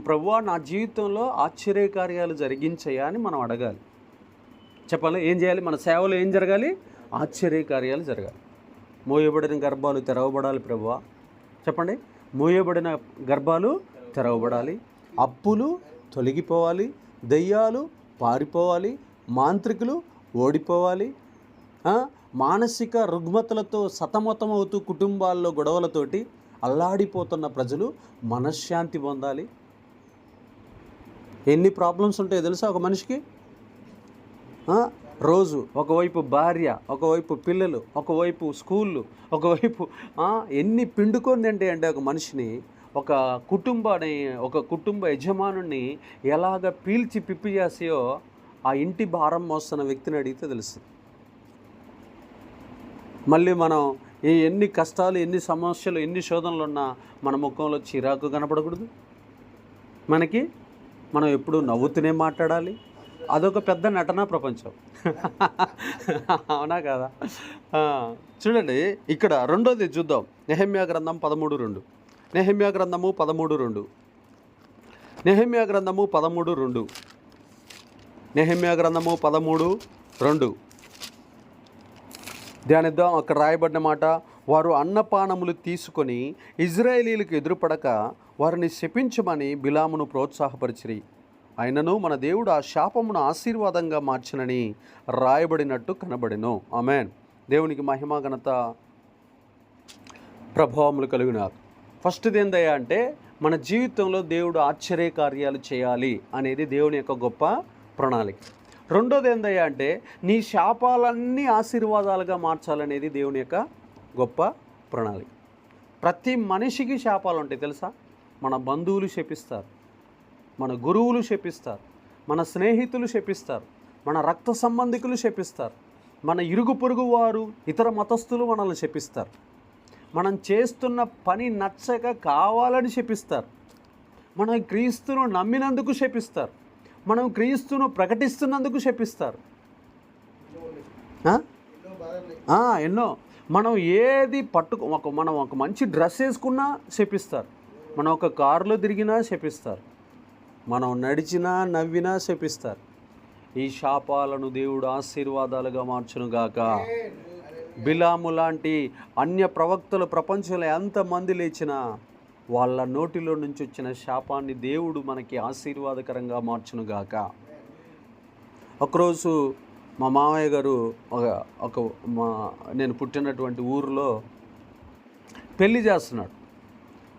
Speaker 1: ప్రభువా నా జీవితంలో ఆశ్చర్యకార్యాలు జరిగించయా అని మనం అడగాలి. చెప్పాలి, ఏం చేయాలి? మన సేవలో ఏం జరగాలి? ఆశ్చర్యకార్యాలు జరగాలి. మోయబడిన గర్భాలు తెరవబడాలి ప్రభువా. చెప్పండి, మోయబడిన గర్భాలు తెరవబడాలి, అప్పులు తొలగిపోవాలి, దెయ్యాలు పారిపోవాలి, మాంత్రికులు ఓడిపోవాలి, మానసిక రుగ్మతలతో సతమతమవుతూ కుటుంబాల్లో గొడవలతోటి అల్లాడిపోతున్న ప్రజలు మనశ్శాంతి పొందాలి. ఎన్ని ప్రాబ్లమ్స్ ఉంటాయో తెలుసా ఒక మనిషికి? రోజు ఒకవైపు భార్య, ఒకవైపు పిల్లలు, ఒకవైపు స్కూళ్ళు, ఒకవైపు ఎన్ని పిండుకొని తింటాయి అంటే ఒక మనిషిని, ఒక కుటుంబ యజమానుని ఎలాగ పీల్చి పిప్పి చేసాయో ఆ ఇంటి భారం మోస్తున్న వ్యక్తిని అడిగితే తెలుస్తుంది. మళ్ళీ మనం ఎన్ని కష్టాలు, ఎన్ని సమస్యలు, ఎన్ని శోధనలు ఉన్నా మన ముఖంలో చిరాకు కనపడకూడదు. మనం ఎప్పుడూ నవ్వుతూనే మాట్లాడాలి. అదొక పెద్ద నటనా ప్రపంచం. అవునా కదా? చూడండి, ఇక్కడ రెండోది చూద్దాం. నెహెమ్యా గ్రంథం 13:2. నెహెమ్యా గ్రంథము 13:2. నెహెమ్యా గ్రంథము 13:2. నెహెమ్యా గ్రంథము 13:2 ధ్యానిద్దాం. అక్కడ రాయబడిన మాట, వారు అన్నపానములు తీసుకొని ఇజ్రాయేలీలకు ఎదురుపడక వారిని శపించమని బిలామును ప్రోత్సాహపరిచిరి. అయినను మన దేవుడు ఆ శాపమును ఆశీర్వాదంగా మార్చినని రాయబడినట్టు కనబడెను. ఆమేన్. దేవునికి మహిమ ఘనత ప్రభావములు కలుగును. ఫస్ట్ది ఏందయ్యా అంటే, మన జీవితంలో దేవుడు ఆశ్చర్య కార్యాలు చేయాలి అనేది దేవుని యొక్క గొప్ప ప్రణాళిక. రెండోది ఏందయ్యా అంటే, నీ శాపాలన్నీ ఆశీర్వాదాలుగా మార్చాలనేది దేవుని యొక్క గొప్ప ప్రణాళిక. ప్రతి మనిషికి శాపాలు ఉంటాయి తెలుసా? మన బంధువులు శపిస్తారు, మన గురువులు శపిస్తారు, మన స్నేహితులు శపిస్తారు, మన రక్త సంబంధికులు శపిస్తారు, మన ఇరుగు పొరుగు వారు, ఇతర మతస్థులు మనల్ని శపిస్తారు, మనం చేస్తున్న పని నచ్చక కావాలని శపిస్తారు, మనం క్రీస్తును నమ్మినందుకు శపిస్తారు, మనం క్రీస్తును ప్రకటిస్తున్నందుకు శపిస్తారు. ఎన్నో. మనం ఏది మనం ఒక మంచి డ్రెస్ వేసుకున్నా శపిస్తారు, మనం ఒక కారులో తిరిగినా శపిస్తారు, మనం నడిచినా నవ్వినా శపిస్తారు. ఈ శాపాలను దేవుడు ఆశీర్వాదాలుగా మార్చునుగాక. బిలాము లాంటి అన్య ప్రవక్తలు ప్రపంచంలో ఎంతమంది లేచినా వాళ్ళ నోటిలో నుంచి వచ్చిన శాపాన్ని దేవుడు మనకి ఆశీర్వాదకరంగా మార్చునుగాక. ఒకరోజు మా మామయ్య గారు నేను పుట్టినటువంటి ఊరిలో పెళ్లి చేస్తున్నాడు.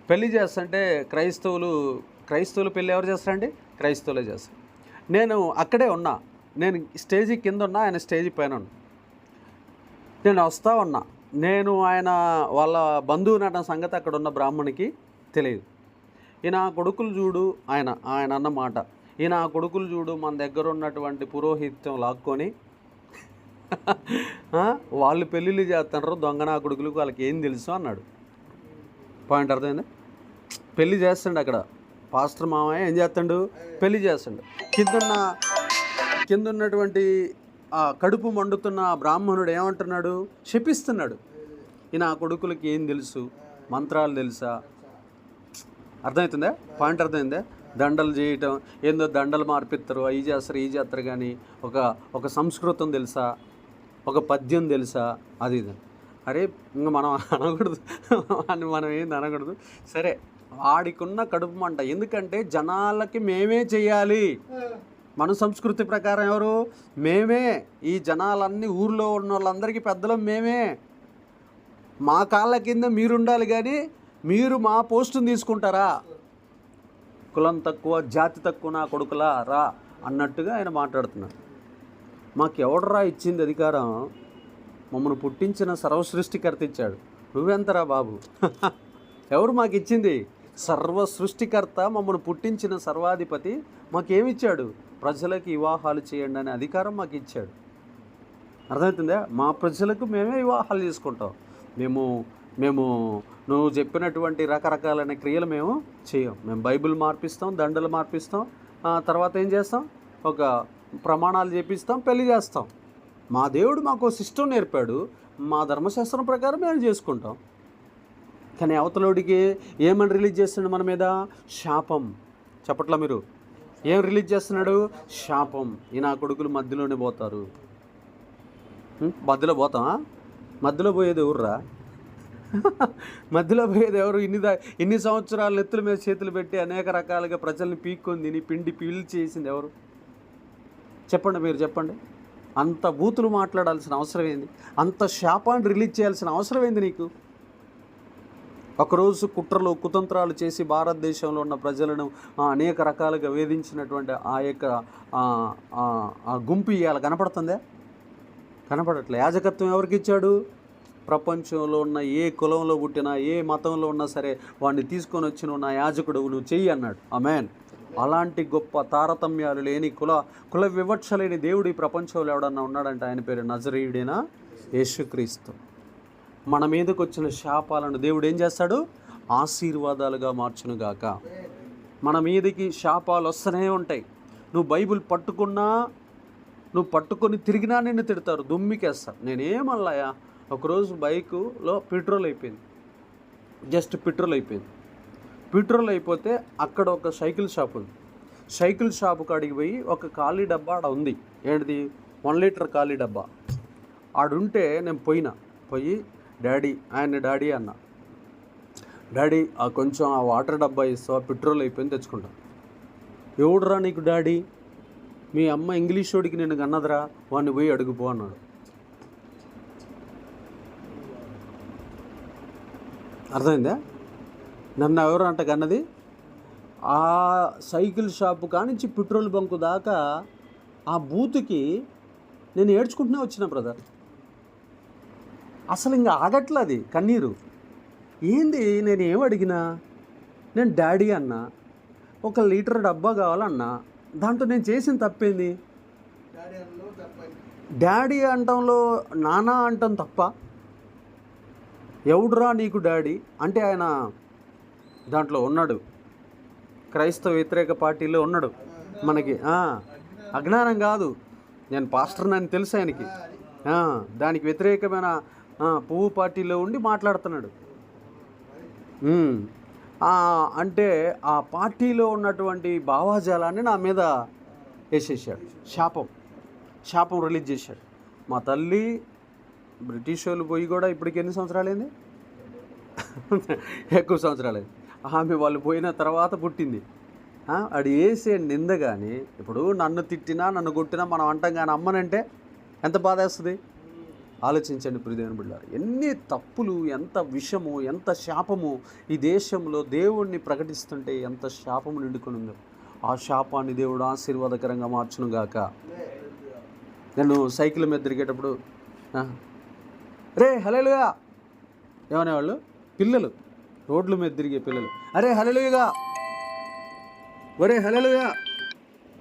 Speaker 1: పెళ్లి చేస్తుంటే క్రైస్తవులు పెళ్ళి ఎవరు చేస్తారండి? క్రైస్తవులే చేస్తారు. నేను అక్కడే ఉన్నా. నేను స్టేజీ కింద ఉన్నా, ఆయన స్టేజీ పైన ఉన్నా. నేను వస్తా ఉన్నా. ఆయన వాళ్ళ బంధువు నటన సంగతి అక్కడ ఉన్న బ్రాహ్మణికి తెలియదు. ఈయన కొడుకులు చూడు, ఆయన అన్న మాట, ఈయన కొడుకులు చూడు మన దగ్గర ఉన్నటువంటి పురోహిత్యం లాక్కొని వాళ్ళు పెళ్ళిళ్ళు చేస్తున్నారు, దొంగ నా కొడుకులకు, వాళ్ళకి ఏం తెలుసు అన్నాడు. పాయింట్ అర్థమైంది? పెళ్ళి చేస్తాడు అక్కడ పాస్టర్ మామయ్య. ఏం చేస్తాడు? పెళ్ళి చేస్తాడు. కింద ఉన్నటువంటి ఆ కడుపు మండుతున్న బ్రాహ్మణుడు ఏమంటున్నాడు? శపిస్తున్నాడు. ఈయన కొడుకులకి ఏం తెలుసు? మంత్రాలు తెలుసా? అర్థమవుతుందా? పాయింట్ అర్థమైందా? దండలు చేయటం ఏందో, దండలు మార్పిస్తారు, అవి చేస్తారు కానీ ఒక సంస్కృతం తెలుసా? ఒక పద్యం తెలుసా? అది అరే ఇంకా మనం అనకూడదు, మనం ఏంది అనకూడదు. సరే, ఆడికున్న కడుపు మంట. ఎందుకంటే జనాలకి మేమే చెయ్యాలి. మన సంస్కృతి ప్రకారం ఎవరు? మేమే. ఈ జనాలన్నీ ఊర్లో ఉన్న వాళ్ళందరికీ పెద్దలం మేమే. మా కాళ్ళ కింద మీరుండాలి, కానీ మీరు మా పోస్టుని తీసుకుంటారా? కులం తక్కువ, జాతి తక్కువ నా కొడుకులా రా అన్నట్టుగా ఆయన మాట్లాడుతున్నాడు. మాకు ఎవడరా ఇచ్చింది అధికారం? మమ్మల్ని పుట్టించిన సర్వసృష్టికర్త ఇచ్చాడు. నువ్వెంతరా బాబు? ఎవరు మాకు ఇచ్చింది? సర్వ సృష్టికర్త, మమ్మల్ని పుట్టించిన సర్వాధిపతి మాకేమిచ్చాడు? ప్రజలకి వివాహాలు చేయండి అనే అధికారం మాకు ఇచ్చాడు. అర్థమవుతుందా? మా ప్రజలకు మేమే వివాహాలు చేసుకుంటాం. మేము నువ్వు చెప్పినటువంటి రకరకాలైన క్రియలు మేము చేయం. మేము బైబిల్ మార్పిస్తాం, దండలు మార్పిస్తాం, తర్వాత ఏం చేస్తాం? ఒక ప్రమాణాలు చేపిస్తాం, పెళ్లి చేస్తాం. మా దేవుడు మాకు సిస్టం నేర్పాడు, మా ధర్మశాస్త్రం ప్రకారం మేము చేసుకుంటాం. కానీ అవతలోడికి ఏమని రిలీజ్ చేస్తున్నాడు మన మీద? శాపం. చెప్పట్లా మీరు? ఏం రిలీజ్ చేస్తున్నాడు? శాపం. ఈ నా కొడుకులు మధ్యలోనే పోతారు. మధ్యలో పోతామా? మధ్యలో పోయేది ఎవర్రా? మధ్యలో పోయేది ఎవరు? ఇన్ని సంవత్సరాలు నెత్తుల మీద చేతులు పెట్టి అనేక రకాలుగా ప్రజల్ని పీక్కొని తిని పిండి పీల్చేసింది ఎవరు? చెప్పండి, మీరు చెప్పండి. అంత బూతులు మాట్లాడాల్సిన అవసరం ఏంది? అంత శాపాన్ని రిలీజ్ చేయాల్సిన అవసరం ఏంది నీకు? ఒకరోజు కుట్రలు కుతంత్రాలు చేసి భారతదేశంలో ఉన్న ప్రజలను అనేక రకాలుగా వేధించినటువంటి ఆ గుంపు ఇవాళ కనపడుతుందే? కనపడట్లే. యాజకత్వం ఎవరికి ఇచ్చాడు? ప్రపంచంలో ఉన్న ఏ కులంలో పుట్టినా ఏ మతంలో ఉన్నా సరే వాడిని తీసుకొని వచ్చి నువ్వు నా యాజకుడు నువ్వు చెయ్యి అన్నాడు. ఆమేన్. అలాంటి గొప్ప తారతమ్యాలు లేని కుల వివక్ష లేని దేవుడు ఈ ప్రపంచంలో ఎవడన్నా ఉన్నాడంటే ఆయన పేరు నజరేయుడైన యేసుక్రీస్తు. మన మీదకి వచ్చిన శాపాలను దేవుడు ఏం చేస్తాడు? ఆశీర్వాదాలుగా మార్చునుగాక. మన మీదకి శాపాలు వస్తూనే ఉంటాయి. నువ్వు బైబిల్ పట్టుకొని తిరిగినా నిన్ను తిడతారు, దుమ్మికేస్తారు. నేనేమల్లాయా, ఒకరోజు బైకులో పెట్రోల్ అయిపోయింది. జస్ట్ పెట్రోల్ అయిపోయింది. పెట్రోల్ అయిపోతే అక్కడ ఒక సైకిల్ షాప్ ఉంది. సైకిల్ షాపు కాడికి పోయి ఒక ఖాళీ డబ్బా ఆడ ఉంది. ఏంటిది? 1 లీటర్ ఖాళీ డబ్బా ఆడుంటే నేను పోయి డాడీ అన్న, డాడీ కొంచెం ఆ వాటర్ డబ్బా ఇస్తావా, పెట్రోల్ అయిపోయింది తెచ్చుకుంటా. ఎవడురా నీకు డాడీ? మీ అమ్మ ఇంగ్లీష్ వాడికి నేను కన్నదిరా, వాడిని పోయి అడుగుపో అన్నాడు. అర్థమైందా? నన్ను ఎవరు అంట కన్నది? ఆ సైకిల్ షాపు కానించి పెట్రోల్ బంకు దాకా ఆ బూతుకి నేను ఏడ్చుకుంటూనే వచ్చిన బ్రదర్. అసలు ఇంకా ఆగట్లే అది కన్నీరు. ఏంది నేను ఏం అడిగినా? నేను డాడీ అన్నా, 1 లీటర్ డబ్బా కావాలన్నా, దాంట్లో నేను చేసిన తప్పేంది? డాడీ అంటంలో నానా అంటాం తప్ప. ఎవడురా నీకు డాడీ అంటే ఆయన దాంట్లో ఉన్నాడు, క్రైస్తవ వ్యతిరేక పార్టీలో ఉన్నాడు. మనకి అజ్ఞానం కాదు, నేను పాస్టర్ అని తెలుసు ఆయనకి. దానికి వ్యతిరేకమైన పువ్వు పార్టీలో ఉండి మాట్లాడుతున్నాడు. అంటే ఆ పార్టీలో ఉన్నటువంటి భావాజాలాన్ని నా మీద వేసేసాడు. శాపం రిలీజ్ చేశాడు. మా తల్లి బ్రిటిష్ వాళ్ళు పోయి కూడా ఇప్పటికి ఎన్ని సంవత్సరాలైంది? ఎక్కువ సంవత్సరాలైంది. ఆమె వాళ్ళు పోయిన తర్వాత పుట్టింది. అది వేసే నింద. కానీ ఇప్పుడు నన్ను తిట్టినా నన్ను కొట్టినా మనం అంటాం, కానీ అమ్మనంటే ఎంత బాధ వేస్తుంది? ఆలోచించండి ప్రియమైన బిడ్డలారా. ఎన్ని తప్పులు, ఎంత విషము, ఎంత శాపము ఈ దేశంలో దేవుణ్ణి ప్రకటిస్తుంటే ఎంత శాపము నిండుకొని ఉందో. ఆ శాపాన్ని దేవుడు ఆశీర్వాదకరంగా మార్చును గాక. నేను సైకిల్ మీద తిరిగేటప్పుడు రే హల్లెలూయా ఏమనేవాళ్ళు? పిల్లలు రోడ్ల మీద తిరిగే పిల్లలు, అరే హల్లెలూయా, ఒరే హల్లెలూయా,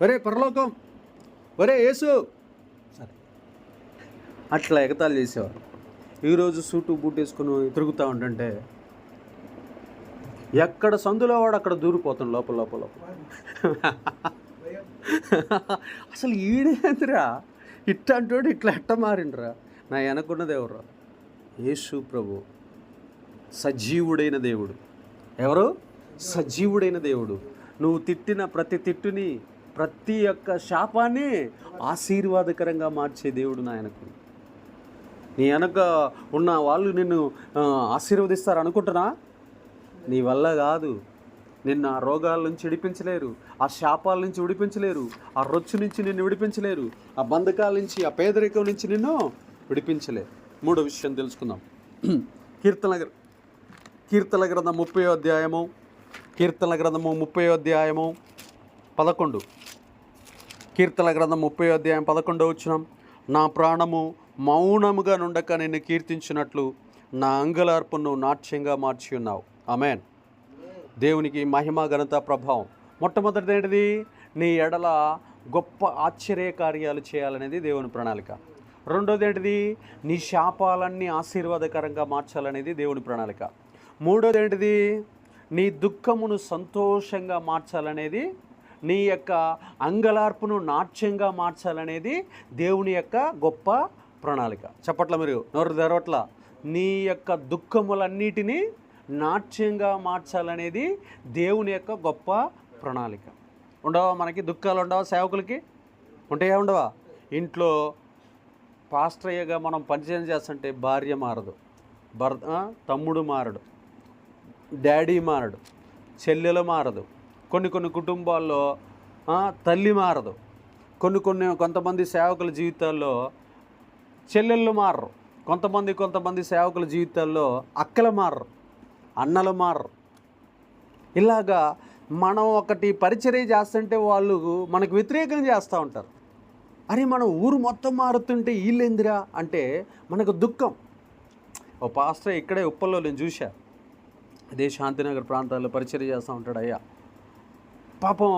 Speaker 1: ఒరే పరలోకం, ఒరే యేసు, సరే అట్లా ఎగతాళి చేసేవారు. ఈరోజు సూటు బూట్ వేసుకుని తిరుగుతూ ఉంటుంటే ఎక్కడ సందులో వాడు అక్కడ దూరిపోతాడు లోపల. అసలు ఈడేందిరా ఇట్టంటోడు ఇట్లా ఎట్ట మారిండ్రా? నా వెనకున్నది ఎవరు? యేసు ప్రభు, సజీవుడైన దేవుడు. ఎవరు? సజీవుడైన దేవుడు. నువ్వు తిట్టిన ప్రతి తిట్టుని, ప్రతి ఒక్క శాపాన్ని ఆశీర్వాదకరంగా మార్చే దేవుడు నా వెనక. నీ వెనక ఉన్న వాళ్ళు నిన్ను ఆశీర్వదిస్తారు అనుకుంటున్నా? నీ వల్ల కాదు. నిన్ను ఆ రోగాల నుంచి విడిపించలేరు, ఆ శాపాల నుంచి విడిపించలేరు, ఆ రొచ్చు నుంచి నిన్ను విడిపించలేరు, ఆ బంధకాల నుంచి, ఆ పేదరికం నుంచి నిన్ను విడిపించలేరు. మూడో విషయం తెలుసుకుందాం. కీర్తన గ్రంథం 30వ అధ్యాయము, కీర్తన గ్రంథము 30వ అధ్యాయము 11. కీర్తన గ్రంథం 30వ అధ్యాయం 11 వచనం. నా ప్రాణము మౌనముగా నుండక నిన్ను కీర్తించినట్లు నా అంగలార్పును నాట్యంగా మార్చి ఉన్నావు. ఆమేన్. దేవునికి మహిమ, ఘనత, ప్రభావం. మొట్టమొదటిది ఏంటిది? నీ ఎడల గొప్ప ఆశ్చర్య కార్యాలు చేయాలనేది దేవుని ప్రణాళిక. రెండోది ఏంటిది? నీ శాపాలన్నీ ఆశీర్వాదకరంగా మార్చాలనేది దేవుని ప్రణాళిక. మూడోది ఏంటిది? నీ దుఃఖమును సంతోషంగా మార్చాలనేది, నీ యొక్క అంగలార్పును నాట్యంగా మార్చాలనేది దేవుని యొక్క గొప్ప ప్రణాళిక. చెప్పట్ల మీరు నోరు తెరవట్ల. నీ యొక్క దుఃఖములన్నిటినీ నాట్యంగా మార్చాలనేది దేవుని యొక్క గొప్ప ప్రణాళిక. ఉండవా మనకి దుఃఖాలు? ఉండవా సేవకులకి? ఉంటాయా? ఉండవా? ఇంట్లో పాస్టర్గా మనం పరిచయం చేస్తుంటే భార్య మారదు, తమ్ముడు మారడు, డాడీ మారడు, చెల్లెలు మారదు, కొన్ని కుటుంబాల్లో తల్లి మారదు, కొంతమంది సేవకుల జీవితాల్లో చెల్లెళ్ళు మారరు, కొంతమంది సేవకుల జీవితాల్లో అక్కలు మారరు, అన్నలు మారరు. ఇలాగా మనం ఒకటి పరిచర్య చేస్తుంటే వాళ్ళు మనకు వ్యతిరేకంగా చేస్తూ ఉంటారు. అరే మన ఊరు మొత్తం మారుతుంటే వీళ్ళేందిరా అంటే మనకు దుఃఖం. ఓ పాస్టర్ ఇక్కడే ఉప్పల్లో నేను చూశా, అదే శాంతినగర్ ప్రాంతాల్లో పరిచర్య చేస్తూ ఉంటాడు అయ్యా. పాపం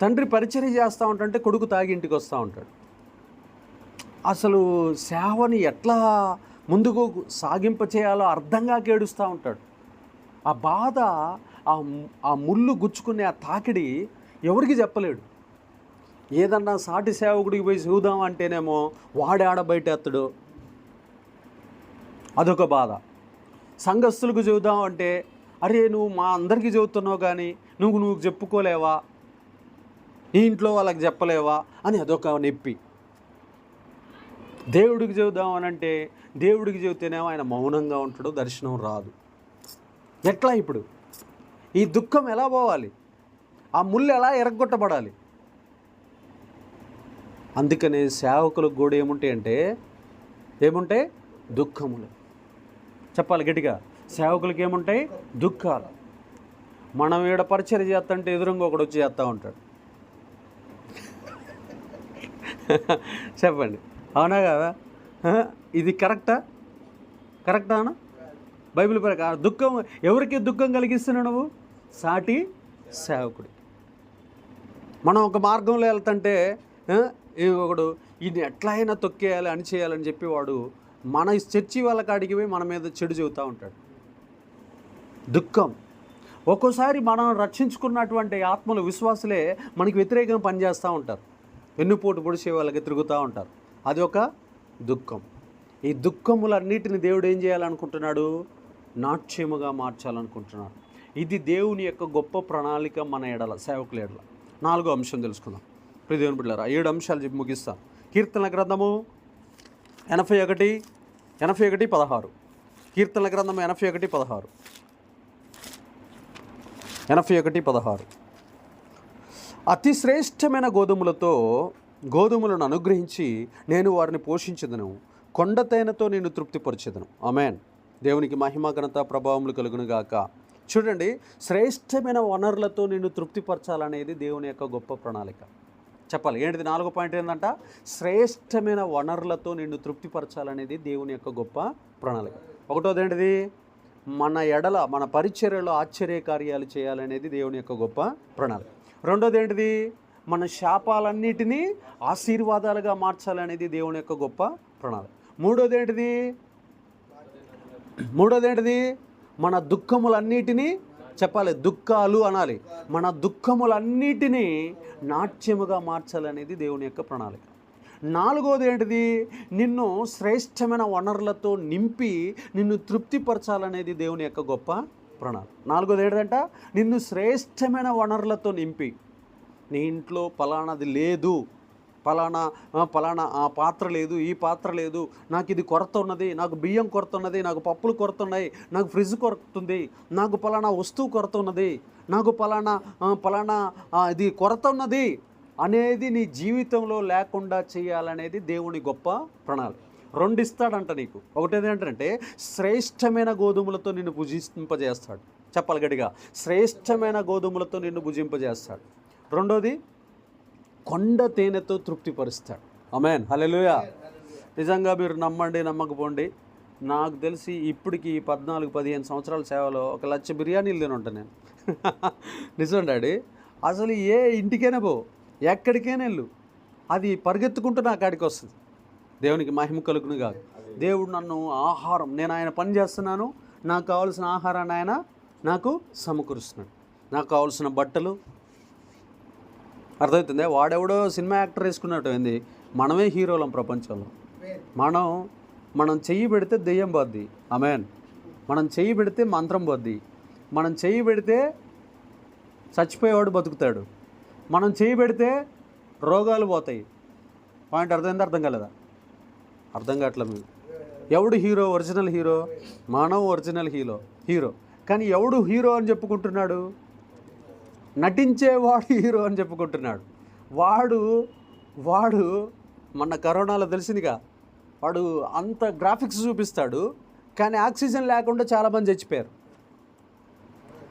Speaker 1: తండ్రి పరిచర్య చేస్తూ ఉంటుంటే కొడుకు తాగి ఇంటికి వస్తూ ఉంటాడు. అసలు సేవని ఎట్లా ముందుకు సాగింప చేయాలో అర్థంగా ఏడుస్తూ ఉంటాడు. ఆ బాధ, ఆ ముళ్ళు గుచ్చుకునే ఆ తాకిడి ఎవరికి చెప్పలేడు. ఏదన్నా సాటి సేవకుడికి పోయి చూద్దాం అంటేనేమో వాడే ఆడ బయటెత్తడు, అదొక బాధ. సంఘస్థులకు చెబుదాం అంటే అరే నువ్వు మా అందరికీ చెబుతున్నావు కానీ నువ్వు చెప్పుకోలేవా, నీ ఇంట్లో వాళ్ళకి చెప్పలేవా అని అదొక నొప్పి. దేవుడికి చెబుదాం అని అంటే దేవుడికి చెబితేనేమో ఆయన మౌనంగా ఉంటాడు, దర్శనం రాదు. ఎట్లా ఇప్పుడు ఈ దుఃఖం ఎలా పోవాలి, ఆ ముళ్ళు ఎలా ఎరగొట్టబడాలి? అందుకనే సేవకులకు కూడా ఏముంటాయి దుఃఖములు. చెప్పాలి గట్టిగా, సేవకులకి ఏముంటాయి? దుఃఖాలు. మనం ఈడ పరిచర్య చేస్తుంటే ఎదురుగా ఒకడు వచ్చి చేస్తూ ఉంటాడు. చెప్పండి, అవునా కదా? ఇది కరెక్టా అన్న? బైబిల్ ప్రకారం దుఃఖం ఎవరికి దుఃఖం కలిగిస్తున్నావు నువ్వు? సాటి సేవకుడి. మనం ఒక మార్గంలో వెళ్తుంటే ఒకడు ఇది ఎట్లా అయినా తొక్కేయాలి అని చేయాలని చెప్పి వాడు మన చర్చి వాళ్ళ కాడికి పోయి మన మీద చెడు చెబుతూ ఉంటాడు. దుఃఖం. ఒక్కోసారి మనం రక్షించుకున్నటువంటి ఆత్మలు, విశ్వాసులే మనకి వ్యతిరేకంగా పనిచేస్తూ ఉంటారు, వెన్నుపోటు పొడిచే వాళ్ళకి తిరుగుతూ ఉంటారు. అది ఒక దుఃఖం. ఈ దుఃఖములన్నిటిని దేవుడు ఏం చేయాలనుకుంటున్నాడు? నాట్యముగా మార్చాలనుకుంటున్నాడు. ఇది దేవుని యొక్క గొప్ప ప్రణాళిక మన ఎడల, సేవకుల ఎడల. 4వ అంశం తెలుసుకుందాం. దేవుని బిడ్డలారా, 7 అంశాలు చెప్పి ముగిస్తాం. కీర్తనల గ్రంథము 81:16. కీర్తనల గ్రంథము 81:16. 81:16. అతి శ్రేష్టమైన గోధుమలను అనుగ్రహించి నేను వారిని పోషించదను, కొండ తేనెతో నేను తృప్తిపరచెదను. ఆమేన్. దేవునికి మహిమ, ఘనత, ప్రభావములు కలుగును గాక. చూడండి, శ్రేష్టమైన వనరులతో నిన్ను తృప్తిపరచాలనేది దేవుని యొక్క గొప్ప ప్రణాళిక. చెప్పాలి ఏంటిది? 4వ పాయింట్ ఏంటంట? శ్రేష్టమైన వనరులతో నిన్ను తృప్తిపరచాలనేది దేవుని యొక్క గొప్ప ప్రణాళిక. ఒకటోది ఏంటిది? మన పరిచర్యలో ఆశ్చర్యకార్యాలు చేయాలనేది దేవుని యొక్క గొప్ప ప్రణాళిక. రెండోది ఏంటిది? మన శాపాలన్నిటినీ ఆశీర్వాదాలుగా మార్చాలనేది దేవుని యొక్క గొప్ప ప్రణాళిక. మూడోది ఏంటిది? మన దుఃఖములన్నిటినీ, చెప్పాలి దుఃఖాలు అనాలి, మన దుఃఖములన్నిటినీ నాట్యముగా మార్చాలనేది దేవుని యొక్క ప్రణాళిక. నాలుగోది ఏంటిది? నిన్ను శ్రేష్టమైన వనరులతో నింపి నిన్ను తృప్తిపరచాలనేది దేవుని యొక్క గొప్ప ప్రణాళిక. నాలుగోది ఏంటంట? నిన్ను శ్రేష్టమైన వనరులతో నింపి, నీ ఇంట్లో పలానాది లేదు, పలానా ఆ పాత్ర లేదు, ఈ పాత్ర లేదు, నాకు ఇది కొరత ఉన్నది, నాకు బియ్యం కొరత ఉన్నది, నాకు పప్పులు కొరత ఉన్నాయి, నాకు ఫ్రిడ్జ్ కొరత ఉంది, నాకు పలానా వస్తువు కొరత ఉన్నది, నాకు పలానా ఇది కొరత ఉన్నది అనేది నీ జీవితంలో లేకుండా చేయాలనేది దేవుని గొప్ప ప్రణాళిక. 2 ఇస్తాడంట నీకు. ఒకటేది ఏంటంటే శ్రేష్టమైన గోధుమలతో నిన్ను భుజింపజేస్తాడు. చెప్పాలి గట్టిగా, శ్రేష్టమైన గోధుమలతో నిన్ను భుజింపజేస్తాడు. రెండోది కొండ తేనెతో తృప్తిపరుస్తాడు. ఆమేన్, హల్లెలూయా. నిజంగా మీరు నమ్మండి నమ్మకపోండి, నాకు తెలిసి ఇప్పటికి 14-15 సంవత్సరాల సేవలో 1 లక్ష బిర్యానీలు తిని ఉంటాను నేను. నిజం డాడీ. అసలు ఏ ఇంటికైనా పో, ఎక్కడికైనా వెళ్ళు, అది పరిగెత్తుకుంటూ నా కాడికి వస్తుంది. దేవునికి మహిమ కలుగును కాదు. దేవుడు నన్ను ఆహారం, నేను ఆయన పని చేస్తున్నాను, నాకు కావాల్సిన ఆహారాన్ని ఆయన నాకు సమకూరుస్తున్నాడు, నాకు కావాల్సిన బట్టలు. అర్థమవుతుంది? వాడెవడో సినిమా యాక్టర్ వేసుకున్నట్టు ఏంది, మనమే హీరోలం ప్రపంచంలో. మనం చెయ్యి పెడితే దెయ్యం పోద్ది. ఆమేన్. మనం చెయ్యి పెడితే మంత్రం పోద్ది. మనం చెయ్యి పెడితే చచ్చిపోయేవాడు బతుకుతాడు. మనం చెయ్యి పెడితే రోగాలు పోతాయి. పాయింట్ అర్థమైందా? అర్థం కాలేదా? అర్థం కావట్లేదు మీరు. ఎవడు హీరో? ఒరిజినల్ హీరో మనం, ఒరిజినల్ హీరో. కానీ ఎవడు హీరో అని చెప్పుకుంటున్నాడు? నటించేవాడు హీరో అని చెప్పుకుంటున్నాడు. వాడు మొన్న కరోనాలో తెలిసిందిగా, వాడు అంత గ్రాఫిక్స్ చూపిస్తాడు, కానీ ఆక్సిజన్ లేకుండా చాలామంది చచ్చిపోయారు.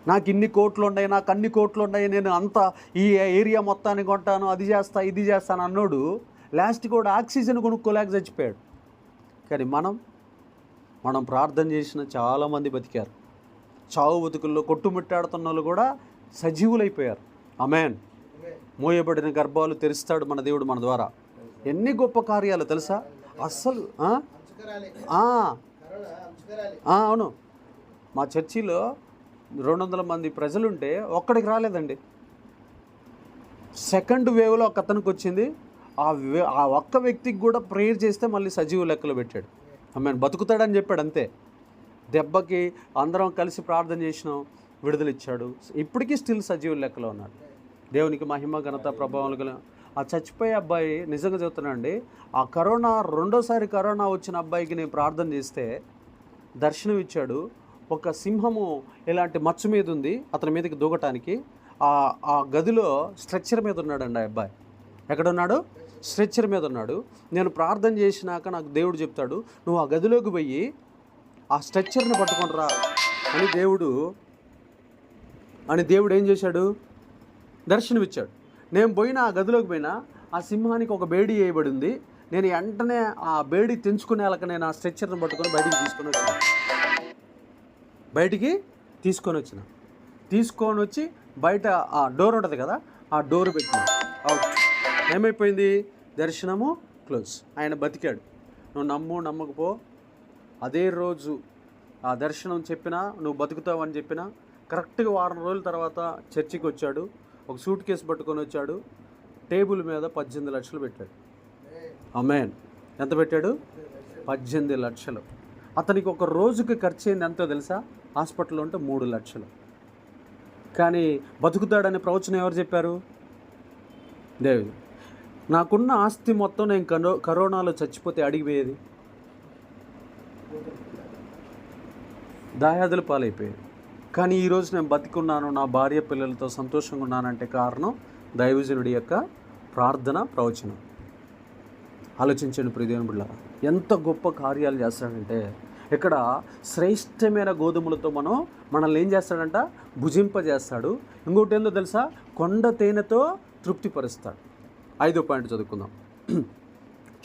Speaker 1: నాకు ఇన్ని కోట్లు ఉన్నాయి, నాకు అన్ని కోట్లు ఉన్నాయి, నేను అంత ఈ ఏరియా మొత్తాన్ని కొంటాను, అది చేస్తా ఇది చేస్తాను అన్నోడు లాస్ట్ కూడా ఆక్సిజన్ కొనుక్కోలేక చచ్చిపోయాడు. కానీ మనం ప్రార్థన చేసిన చాలామంది బతికారు. చావు బతుకుల్లో కొట్టుమిట్టాడుతున్న వాళ్ళు కూడా సజీవులైపోయారు. ఆమేన్. మోయబడిన గర్భాలు తెరుస్తాడు మన దేవుడు మన ద్వారా. ఎన్ని గొప్ప కార్యాలు తెలుసా అస్సలు. అవును, మా చర్చిలో 200 మంది ప్రజలుంటే ఒక్కడికి రాలేదండి. సెకండ్ వేవ్లో ఒక అతనికి వచ్చింది. ఆ ఒక్క వ్యక్తికి కూడా ప్రేయర్ చేస్తే మళ్ళీ సజీవ లెక్కలో పెట్టాడు. ఆమెను బతుకుతాడని చెప్పాడు అంతే. దెబ్బకి అందరం కలిసి ప్రార్థన చేసినాం, విడుదల ఇచ్చాడు. ఇప్పటికీ స్టిల్ సజీవ లెక్కలో ఉన్నాడు. దేవునికి మహిమ ఘనత ప్రభావాలు గల ఆ చచ్చిపోయే అబ్బాయి నిజంగా చెబుతున్నాండి. ఆ రెండోసారి కరోనా వచ్చిన అబ్బాయికి నేను ప్రార్థన చేస్తే దర్శనం ఇచ్చాడు. ఒక సింహము ఇలాంటి మచ్చ మీద ఉంది, అతని మీదకి దూకటానికి. ఆ గదిలో స్ట్రెచ్చర్ మీద ఉన్నాడండి ఆ అబ్బాయి. ఎక్కడున్నాడు? స్ట్రెచ్చర్ మీద ఉన్నాడు. నేను ప్రార్థన చేసినాక నాకు దేవుడు చెప్తాడు, నువ్వు ఆ గదిలోకి పోయి ఆ స్ట్రెచ్చర్ని పట్టుకొని రా అని దేవుడు ఏం చేశాడు? దర్శనమిచ్చాడు. నేను పోయినా ఆ గదిలోకి పోయినా ఆ సింహానికి ఒక బేడీ వేయబడి ఉంది. నేను వెంటనే ఆ బేడీ తెంచుకునేలాక నేను ఆ స్ట్రెచ్చర్ని పట్టుకొని బయటికి తీసుకొని వచ్చి బయట ఆ డోర్ ఉంటుంది కదా, ఆ డోర్ పెట్టినా అవుట్. ఏమైపోయింది? దర్శనము క్లోజ్. ఆయన బతికాడు. నువ్వు నమ్మకపో. అదే రోజు ఆ దర్శనం చెప్పినా, నువ్వు బతుకుతావు అని చెప్పినా, కరెక్ట్గా 1 వారం రోజుల తర్వాత చర్చికి వచ్చాడు. ఒక సూట్ కేసు పట్టుకొని వచ్చాడు. టేబుల్ మీద 18 లక్షలు పెట్టాడు. ఆమేన్. ఎంత పెట్టాడు? 18 లక్షలు. అతనికి ఒక రోజుకి ఖర్చు అయింది ఎంతో తెలుసా? హాస్పిటల్లో ఉంటే 3 లక్షలు. కానీ బతుకుతాడని ప్రవచనం ఎవరు చెప్పారు? దేవుడు. నాకున్న ఆస్తి మొత్తం నేను కరోనాలో చచ్చిపోతే అడిగిపోయేది. దాయాదుల పాలైపోయేది. కానీ ఈరోజు నేను బతికున్నాను, నా భార్య పిల్లలతో సంతోషంగా ఉన్నానంటే కారణం దైవజనుడి యొక్క ప్రార్థన, ప్రవచనం. ఆలోచించండి ప్రియదేవుని బిడ్డలారా, ఎంత గొప్ప కార్యాలు చేస్తాడంటే, ఇక్కడ శ్రేష్టమైన గోధుమలతో మనల్ని ఏం చేస్తాడంట? భుజింపజేస్తాడు. ఇంకోటి ఏందో తెలుసా? కొండ తేనెతో తృప్తిపరుస్తాడు. 5వ పాయింట్ చదువుకుందాం.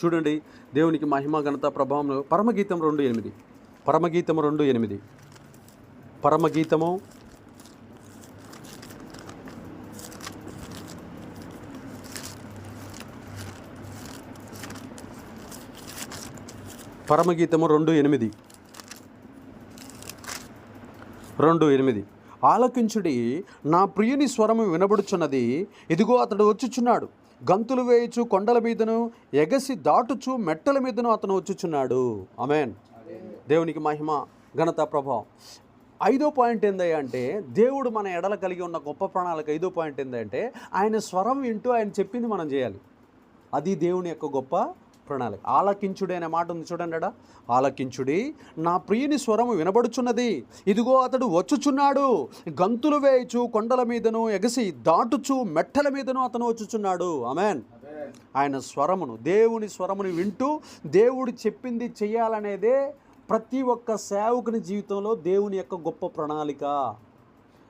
Speaker 1: చూడండి, దేవునికి మహిమ ఘనత ప్రభావం. పరమగీతం 2:8. పరమగీతము 2:8. పరమగీతము 2:8. ఆలకించుడి, నా ప్రియుని స్వరము వినబడుచున్నది. ఇదిగో అతడు వచ్చుచున్నాడు. గంతులు వేయుచు కొండల మీదను, ఎగసి దాటుచు మెట్టల మీదను అతను వచ్చుచున్నాడు. ఆమేన్. దేవునికి మహిమ ఘనత ప్రభావం. 5వ పాయింట్ ఏందయ్యా అంటే, దేవుడు మన ఎడల కలిగి ఉన్న గొప్ప ప్రణాళిక. 5వ పాయింట్ ఏందంటే, ఆయన స్వరం వింటూ ఆయన చెప్పింది మనం చేయాలి. అది దేవుని యొక్క గొప్ప ప్రణాళిక. ఆలకించుడి అనే మాట ఉంది చూడండి. ఆలకించుడి, నా ప్రియుని స్వరము వినబడుచున్నది. ఇదిగో అతడు వచ్చుచున్నాడు. గంతులు వేయుచు కొండల మీదను, ఎగసి దాటుచు మెట్టల మీదను అతను వచ్చుచున్నాడు. ఆమేన్. ఆయన స్వరమును, దేవుని స్వరమును వింటూ దేవుడు చెప్పింది చెయ్యాలనేదే ప్రతి ఒక్క సేవకుని జీవితంలో దేవుని యొక్క గొప్ప ప్రణాళిక.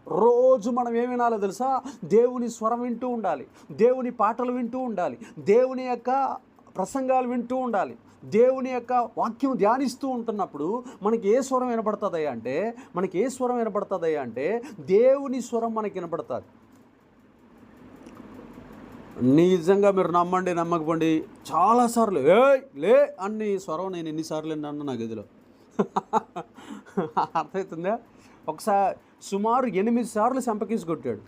Speaker 1: రోజు మనం ఏం వినాలో తెలుసా? దేవుని స్వరం వింటూ ఉండాలి, దేవుని పాటలు వింటూ ఉండాలి, దేవుని యొక్క ప్రసంగాలు వింటూ ఉండాలి, దేవుని యొక్క వాక్యం ధ్యానిస్తూ ఉంటున్నప్పుడు మనకి ఏ స్వరం వినపడుతుందయ్యా అంటే దేవుని స్వరం మనకి వినపడుతుంది. నిజంగా మీరు నమ్మండి నమ్మకపోండి, చాలాసార్లు లే అన్ని స్వరం నేను ఎన్నిసార్లు విన్నాను నా గదిలో. అర్థమవుతుందా? ఒకసారి సుమారు 8 సార్లు సంపకీసి కొట్టాడు.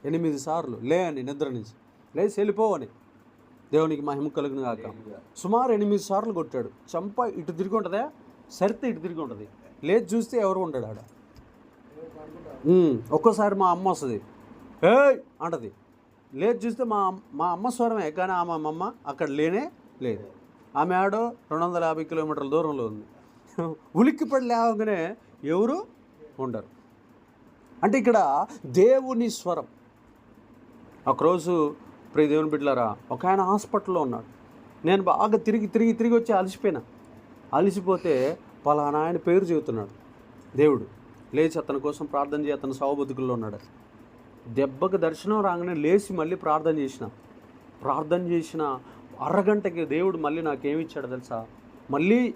Speaker 1: 8 సార్లు లే అని, నిద్ర నుంచి లేచి వెళ్ళిపోవని. దేవునికి మహిమ కలుగును గాక. సుమారు 8 సార్లు కొట్టాడు. చంప ఇటు తిరిగి ఉంటుందా, సరితే ఇటు తిరిగి ఉంటుంది. లేచి చూస్తే ఎవరు ఉండడు ఆడ. ఒక్కోసారి మా అమ్మ వస్తుంది, అంటది. లేచి చూస్తే మా అమ్మ స్వరమే, కానీ ఆమె అమ్మ అక్కడ లేదు. ఆమె ఆడో 250 కిలోమీటర్ల దూరంలో ఉంది. ఉలిక్కిపడి లేవగానే ఎవరు ఉండరు. అంటే ఇక్కడ దేవుని స్వరం. ఒకరోజు ప్రియ దేవుని బిడ్డలారా, ఒక ఆయన హాస్పిటల్లో ఉన్నాడు. నేను బాగా తిరిగి వచ్చి అలసిపోతే పలానా ఆయన పేరు చెబుతున్నాడు. దేవుడు లేచి అతని కోసం ప్రార్థన చేసి అతను సావు బతుకుల్లో ఉన్నాడు. దెబ్బకి దర్శనం రాగానే లేచి మళ్ళీ ప్రార్థన చేసిన అరగంటకి దేవుడు మళ్ళీ నాకేమిచ్చాడు తెలుసా?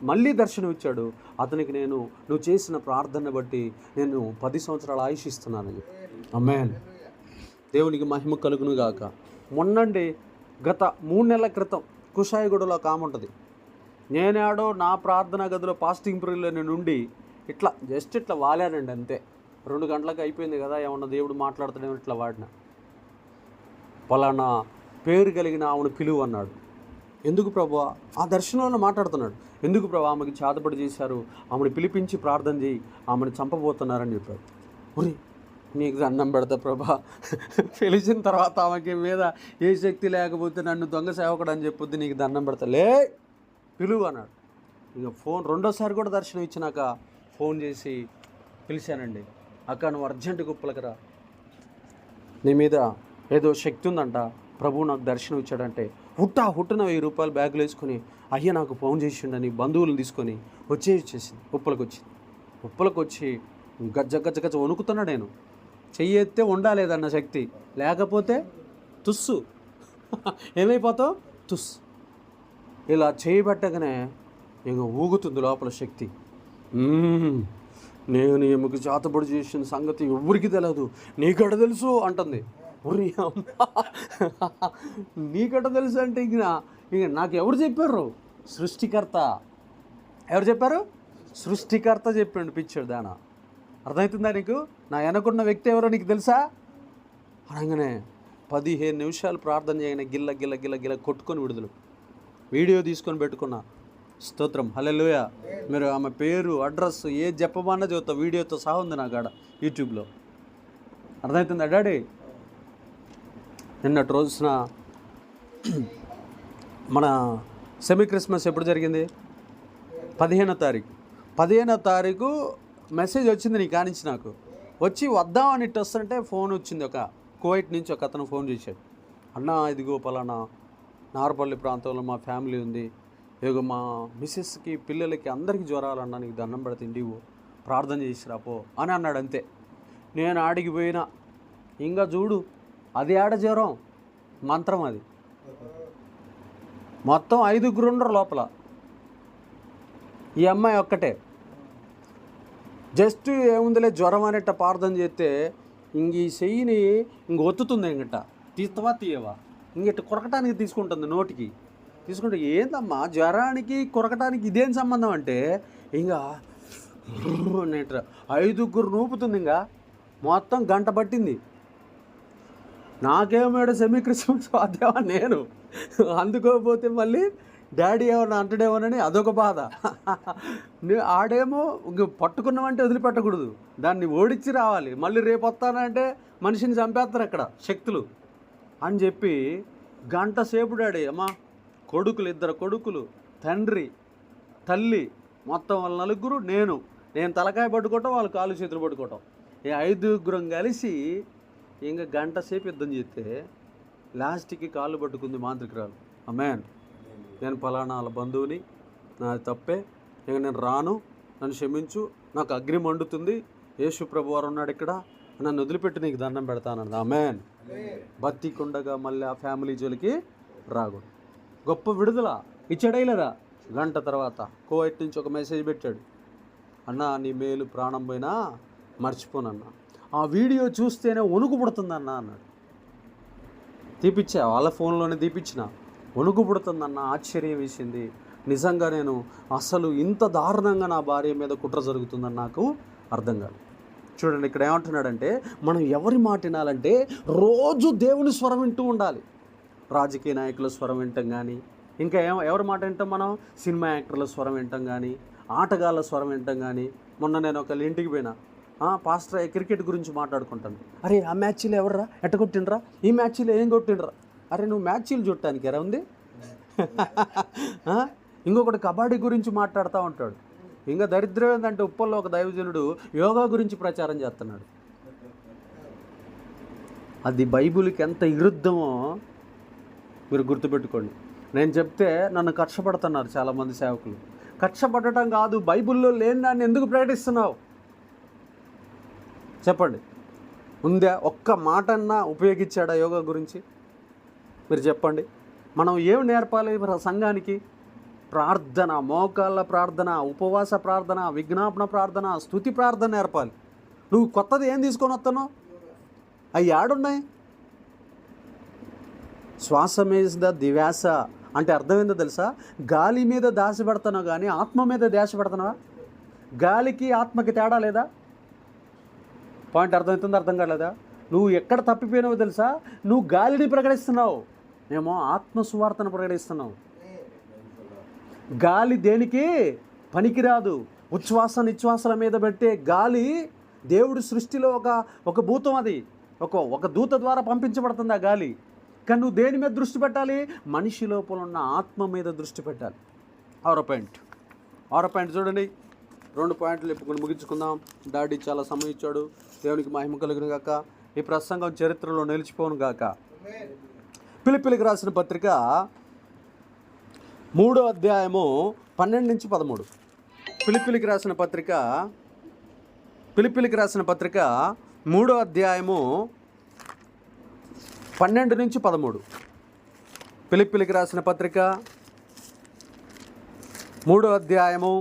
Speaker 1: మళ్ళీ దర్శనం ఇచ్చాడు. అతనికి నువ్వు చేసిన ప్రార్థన బట్టి నేను 10 సంవత్సరాల ఆయుష్ ఇస్తున్నానని. ఆమేన్. దేవునికి మహిమ కలుగును గాక. మొన్నండి గత 3 నెలల క్రితం కుషాయిగూడలో ఒక ఆమె ఉంటుంది. నేనాడో నా ప్రార్థనా గదిలో ఫాస్టింగ్ ప్రేయర్లో నుండి ఇట్లా వాలానండి అంతే. 2 గంటలకు అయిపోయింది కదా, ఏమన్నా దేవుడు మాట్లాడుతాడేమో ఇట్లా వాడిన. పలానా పేరు కలిగిన ఆమెను పిలువు అన్నాడు. ఎందుకు ప్రభువా? ఆ దర్శనంలో మాట్లాడుతున్నాడు. ఎందుకు ప్రభు? ఆమెకి చేతబడి చేశారు, ఆమెను పిలిపించి ప్రార్థన చేయి, ఆమెను చంపబోతున్నారని చెప్పాడు. ఒరి నీకు దండం పెడతా ప్రభా, పిలిచిన తర్వాత ఆమెకి మీద ఏ శక్తి లేకపోతే నన్ను దొంగ సేవకుడు అని చెప్పొద్దు, నీకు దండం పెడతా, లే పిలువు అన్నాడు. ఇక ఫోన్ రెండోసారి కూడా దర్శనం ఇచ్చినాక ఫోన్ చేసి పిలిచానండి. అక్క నువ్వు అర్జెంటుగా ఉప్పలకరా, నీ మీద ఏదో శక్తి ఉందంట, ప్రభువు నాకు దర్శనం ఇచ్చాడంటే హుట్టున 1000 రూపాయలు బ్యాగులు వేసుకొని అయ్యా నాకు ఫోన్ చేసిండని బంధువులను తీసుకొని వచ్చేసింది. ఉప్పలకు వచ్చి గజ్జ వణుకుతున్నాడు. నేను చెయ్యి ఎత్తే ఉండాలేదన్న శక్తి, లేకపోతే తుస్సు ఏమైపోతావు తుస్. ఇలా చేయబట్టగానే ఇంక ఊగుతుంది లోపల శక్తి. నేను ఈమెకు చేతబడి చేసిన సంగతి ఎవరికి తెలియదు, నీకడ తెలుసు అంటుంది. ఉరి నీకట తెలుసు అంటే ఇంక నాకు ఎవరు చెప్పారు? సృష్టికర్త. ఎవరు చెప్పారు? సృష్టికర్త చెప్పాడు. పిచ్చాడు దాన. అర్థమవుతుందా నీకు? నా వెనకున్న వ్యక్తి ఎవరో నీకు తెలుసా? అనగానే 15 నిమిషాలు ప్రార్థన చేయగానే గిల్ల కొట్టుకొని విడుదల. వీడియో తీసుకొని పెట్టుకున్నా. స్తోత్రం, హల్లెలూయా. మీరు ఆమె పేరు అడ్రస్ ఏ చెప్పమన్నా చదువుతా, వీడియోతో సహా ఉంది నా కాడ యూట్యూబ్లో. అర్థమవుతుందా డాడీ? నిన్నటి రోజున మన సెమీ క్రిస్మస్ ఎప్పుడు జరిగింది? 15వ తారీఖు మెసేజ్ వచ్చింది నీ కానించి. నాకు వచ్చి వద్దామని ఇట్టు వస్తుంటే ఫోన్ వచ్చింది. ఒక కువైట్ నుంచి ఒక అతను ఫోన్ చేశాడు. అన్న ఇదిగో పలానా నార్పల్లి ప్రాంతంలో మా ఫ్యామిలీ ఉంది, ఇదిగో మా మిస్సెస్కి పిల్లలకి అందరికీ జ్వరాలన్నా, నీకు దండం పెడితే ఇండివు ప్రార్థన చేసిరాపో అని అన్నాడు. అంతే. నేను ఆడికి పోయినా. ఇంకా చూడు, అది ఆడ జ్వరం మంత్రం, అది మొత్తం 5గురు ఉండరు లోపల. ఈ అమ్మాయి ఒక్కటే. జస్ట్ ఏముందిలే జ్వరం అనేట ప్రార్థన చేస్తే ఇంక ఈ చెయ్యిని ఇంక ఒత్తుతుంది. ఇంకట తీయవా ఇంకట కొరకటానికి తీసుకుంటుంది, నోటికి తీసుకుంటే. ఏందమ్మా జ్వరానికి కొరకటానికి ఇదేం సంబంధం అంటే ఇంకా 5గురు నూపుతుంది. ఇంకా మొత్తం గంట పట్టింది. నాకేమో సెమీ క్రిస్మస్ వాద్యమా నేను అందుకోకపోతే మళ్ళీ డాడీ ఏమన్నా అంటాడేమోనని అదొక బాధ. ఆడేమో పట్టుకున్నామంటే వదిలిపెట్టకూడదు, దాన్ని ఓడించి రావాలి. మళ్ళీ రేపు వస్తానంటే మనిషిని చంపేస్తారు అక్కడ శక్తులు అని చెప్పి గంట సేపు డాడీ అమ్మా కొడుకులు, 2 కొడుకులు, తండ్రి, తల్లి, మొత్తం వాళ్ళ 4గురు, నేను తలకాయ పట్టుకోవటం, వాళ్ళు కాలు చేతులు పట్టుకోవటం, ఈ 5గురం కలిసి ఇంకా గంట సేపు యుద్ధం చేస్తే లాస్ట్కి కాళ్ళు పట్టుకుంది మాంత్రికురాలు. ఆమేన్. నేను పలానా వాళ్ళ బంధువుని, నాది తప్పే, ఇక నేను రాను, నన్ను క్షమించు, నాకు అగ్ని మండుతుంది, యేసు ప్రభు వారు ఉన్నాడు ఇక్కడ, నన్ను వదిలిపెట్టి నీకు దండం పెడతానన్నది. ఆమేన్. బతికుండగా మళ్ళీ ఆ ఫ్యామిలీ జోలికి రాకూడదు. గొప్ప విడుదల ఇచ్చాడా లేదా? గంట తర్వాత కువైట్ నుంచి ఒక మెసేజ్ పెట్టాడు. అన్నా నీ మేలు ప్రాణం పోయినా మర్చిపోనన్నా, ఆ వీడియో చూస్తేనే వణుకు పుడుతుందన్నా అన్నాడు. తీపిచ్చా, వాళ్ళ ఫోన్లోనే తీపిచ్చిన. వణుకు పుడుతుందన్న, ఆశ్చర్యం వేసింది. నిజంగా నేను అసలు ఇంత దారుణంగా నా భార్య మీద కుట్ర జరుగుతుందని నాకు అర్థం కాదు. చూడండి ఇక్కడ ఏమంటున్నాడంటే, మనం ఎవరి మాట వినాలంటే రోజు దేవుని స్వరం వింటూ ఉండాలి. రాజకీయ నాయకుల స్వరం వింటాం కానీ, ఇంకా ఎవరి మాట వింటాం మనం? సినిమా యాక్టర్ల స్వరం వింటాం కానీ, ఆటగాళ్ళ స్వరం వింటాం కానీ. మొన్న నేను ఒకళ్ళ ఇంటికి పోయినా, పాస్టర్ క్రికెట్ గురించి మాట్లాడుకుంటాను. అరే ఆ మ్యాచ్లో ఎవర్రా ఎట్ట కొట్టిండ్రా, ఈ మ్యాచ్లో ఏం కొట్టిండ్రా. అరే నువ్వు మ్యాచ్లు చూడటానికి ఎలా ఉంది? ఇంకొకటి కబడ్డీ గురించి మాట్లాడుతూ ఉంటాడు. ఇంకా దరిద్రం ఏంటంటే ఉప్పల్లో ఒక దైవజనుడు యోగా గురించి ప్రచారం చేస్తున్నాడు. అది బైబిల్కి ఎంత విరుద్ధమో మీరు గుర్తుపెట్టుకోండి. నేను చెప్తే నన్ను కష్టపడుతున్నారు చాలామంది సేవకులు. కష్టపడటం కాదు, బైబిల్లో లేని దాన్ని ఎందుకు ప్రకటిస్తున్నావు చెప్పండి. ఉందా ఒక్క మాటన్నా ఉపయోగించాడా యోగా గురించి? మీరు చెప్పండి. మనం ఏమి నేర్పాలి సంఘానికి? ప్రార్థన, మోకాళ్ళ ప్రార్థన, ఉపవాస ప్రార్థన, విజ్ఞాపన ప్రార్థన, స్తుతి ప్రార్థన నేర్పాలి. నువ్వు కొత్తది ఏం తీసుకొని వస్తాను? అవి ఏడున్నాయి? శ్వాస మీద దివ్యాస అంటే అర్థం ఏందో తెలుసా? గాలి మీద దాశ పెడతావు కానీ ఆత్మ మీద ధ్యాస పెడతావా? గాలికి ఆత్మకి తేడా లేదా? పాయింట్ అర్థమవుతుందో అర్థం కాలేదా? నువ్వు ఎక్కడ తప్పిపోయినావో తెలుసా? నువ్వు గాలిని ప్రకటిస్తున్నావు, ఏమో ఆత్మ సువార్తను ప్రకటిస్తున్నావు. గాలి దేనికి పనికిరాదు. ఉచ్ఛ్వాస నిశ్వాసల మీద పెట్టే గాలి దేవుడి సృష్టిలో ఒక భూతం. అది ఒక దూత ద్వారా పంపించబడుతుంది ఆ గాలి. కానీ నువ్వు దేని మీద దృష్టి పెట్టాలి? మనిషి లోపల ఉన్న ఆత్మ మీద దృష్టి పెట్టాలి. ఆరో పాయింట్ చూడండి. 2 పాయింట్లు చెప్పుకొని ముగించుకుందాం. డాడీ చాలా సమయం ఇచ్చాడు. దేవునికి మహిమ కలుగును గాక. ఈ ప్రసంగం చరిత్రలో నిలిచిపోను గాక. ఫిలిప్పీలకు రాసిన పత్రిక 3వ అధ్యాయము 12 నుంచి 13. ఫిలిప్పీలకు రాసిన పత్రిక 3వ అధ్యాయము 12 నుంచి 13. ఫిలిప్పీలకు రాసిన పత్రిక 3వ అధ్యాయము